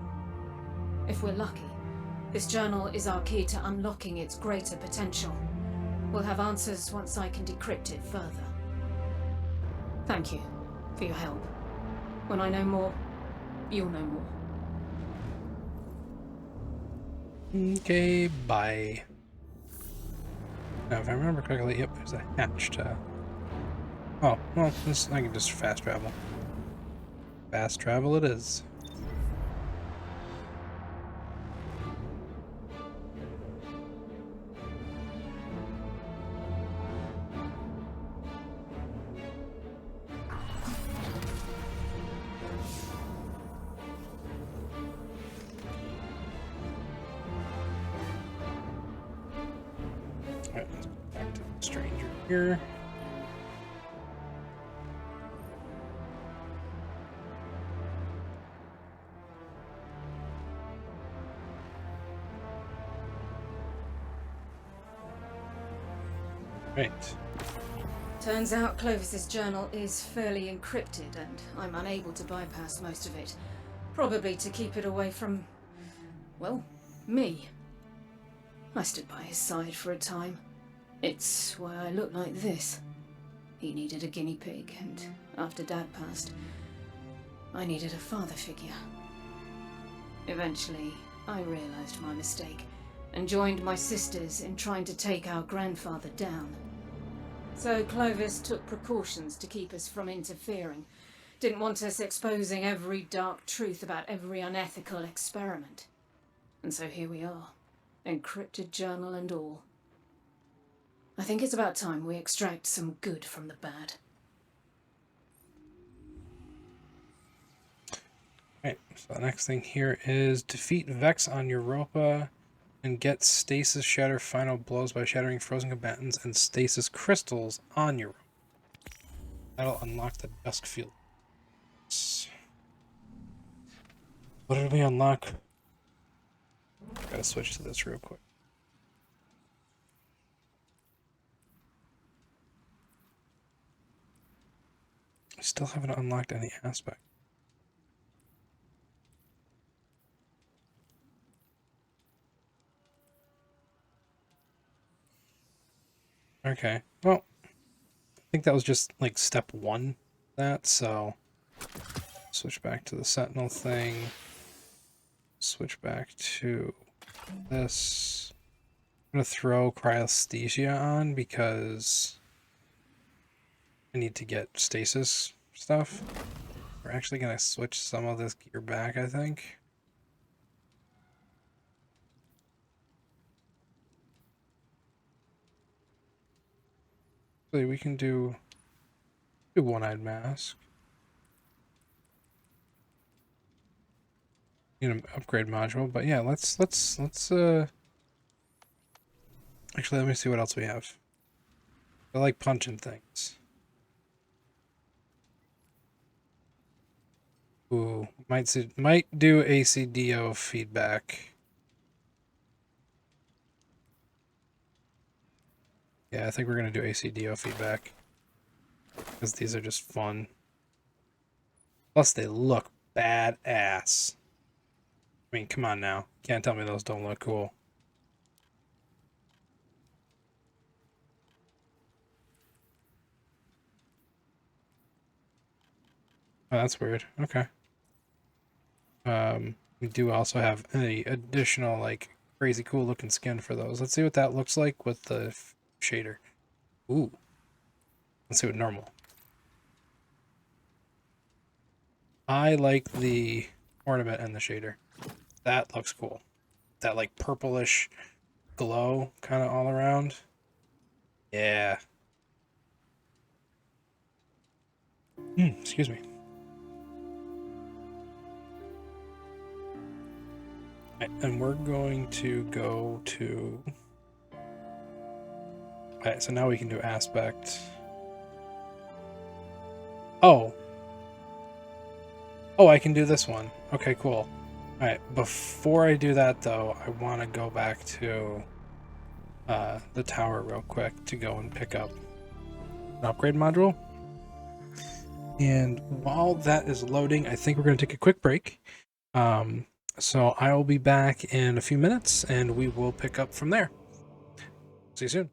If we're lucky, this journal is our key to unlocking its greater potential. We'll have answers once I can decrypt it further. Thank you for your help. When I know more, you'll know more. Okay, bye. Now, if I remember correctly, yep, there's a hatch to... Oh, well, this, I can just fast travel. Fast travel it is. Alright, let's go back to the stranger here. Right. Turns out Clovis's journal is fairly encrypted, and I'm unable to bypass most of it. Probably to keep it away from, well, me. I stood by his side for a time. It's why I look like this. He needed a guinea pig, and after Dad passed, I needed a father figure. Eventually, I realized my mistake, and joined my sisters in trying to take our grandfather down. So Clovis took precautions to keep us from interfering. Didn't want us exposing every dark truth about every unethical experiment. And so here we are, encrypted journal and all. I think it's about time we extract some good from the bad. Right, so the next thing here is defeat Vex on Europa and get Stasis Shatter final blows by shattering frozen combatants and Stasis crystals on Europa. That'll unlock the Duskfield. What did we unlock? Gotta switch to this real quick. I still haven't unlocked any aspect. Okay, well, I think that was just like step one, so switch back to the Sentinel thing. switch back to this. I'm going to throw cryosthesia on because I need to get stasis stuff. We're actually going to switch some of this gear back, I think. So we can do one-eyed mask. Need an upgrade module, but yeah, let's actually, let me see what else we have. I like punching things. Ooh, might do ACDO feedback. Yeah, I think we're gonna do ACDO feedback because these are just fun. Plus, they look badass. I mean, come on now. Can't tell me those don't look cool. Oh, that's weird. Okay. We do also have any additional, like, crazy cool looking skin for those. Let's see what that looks like with the shader. Ooh. Let's see what normal. I like the ornament and the shader. That looks cool. That, like, purplish glow kind of all around. Yeah. Excuse me. And we're going to go to... Alright, so now we can do aspect. Oh! Oh, I can do this one. Okay, cool. Alright, before I do that, though, I want to go back to the tower real quick to go and pick up an upgrade module. And while that is loading, I think we're going to take a quick break. So I will be back in a few minutes, and we will pick up from there. See you soon.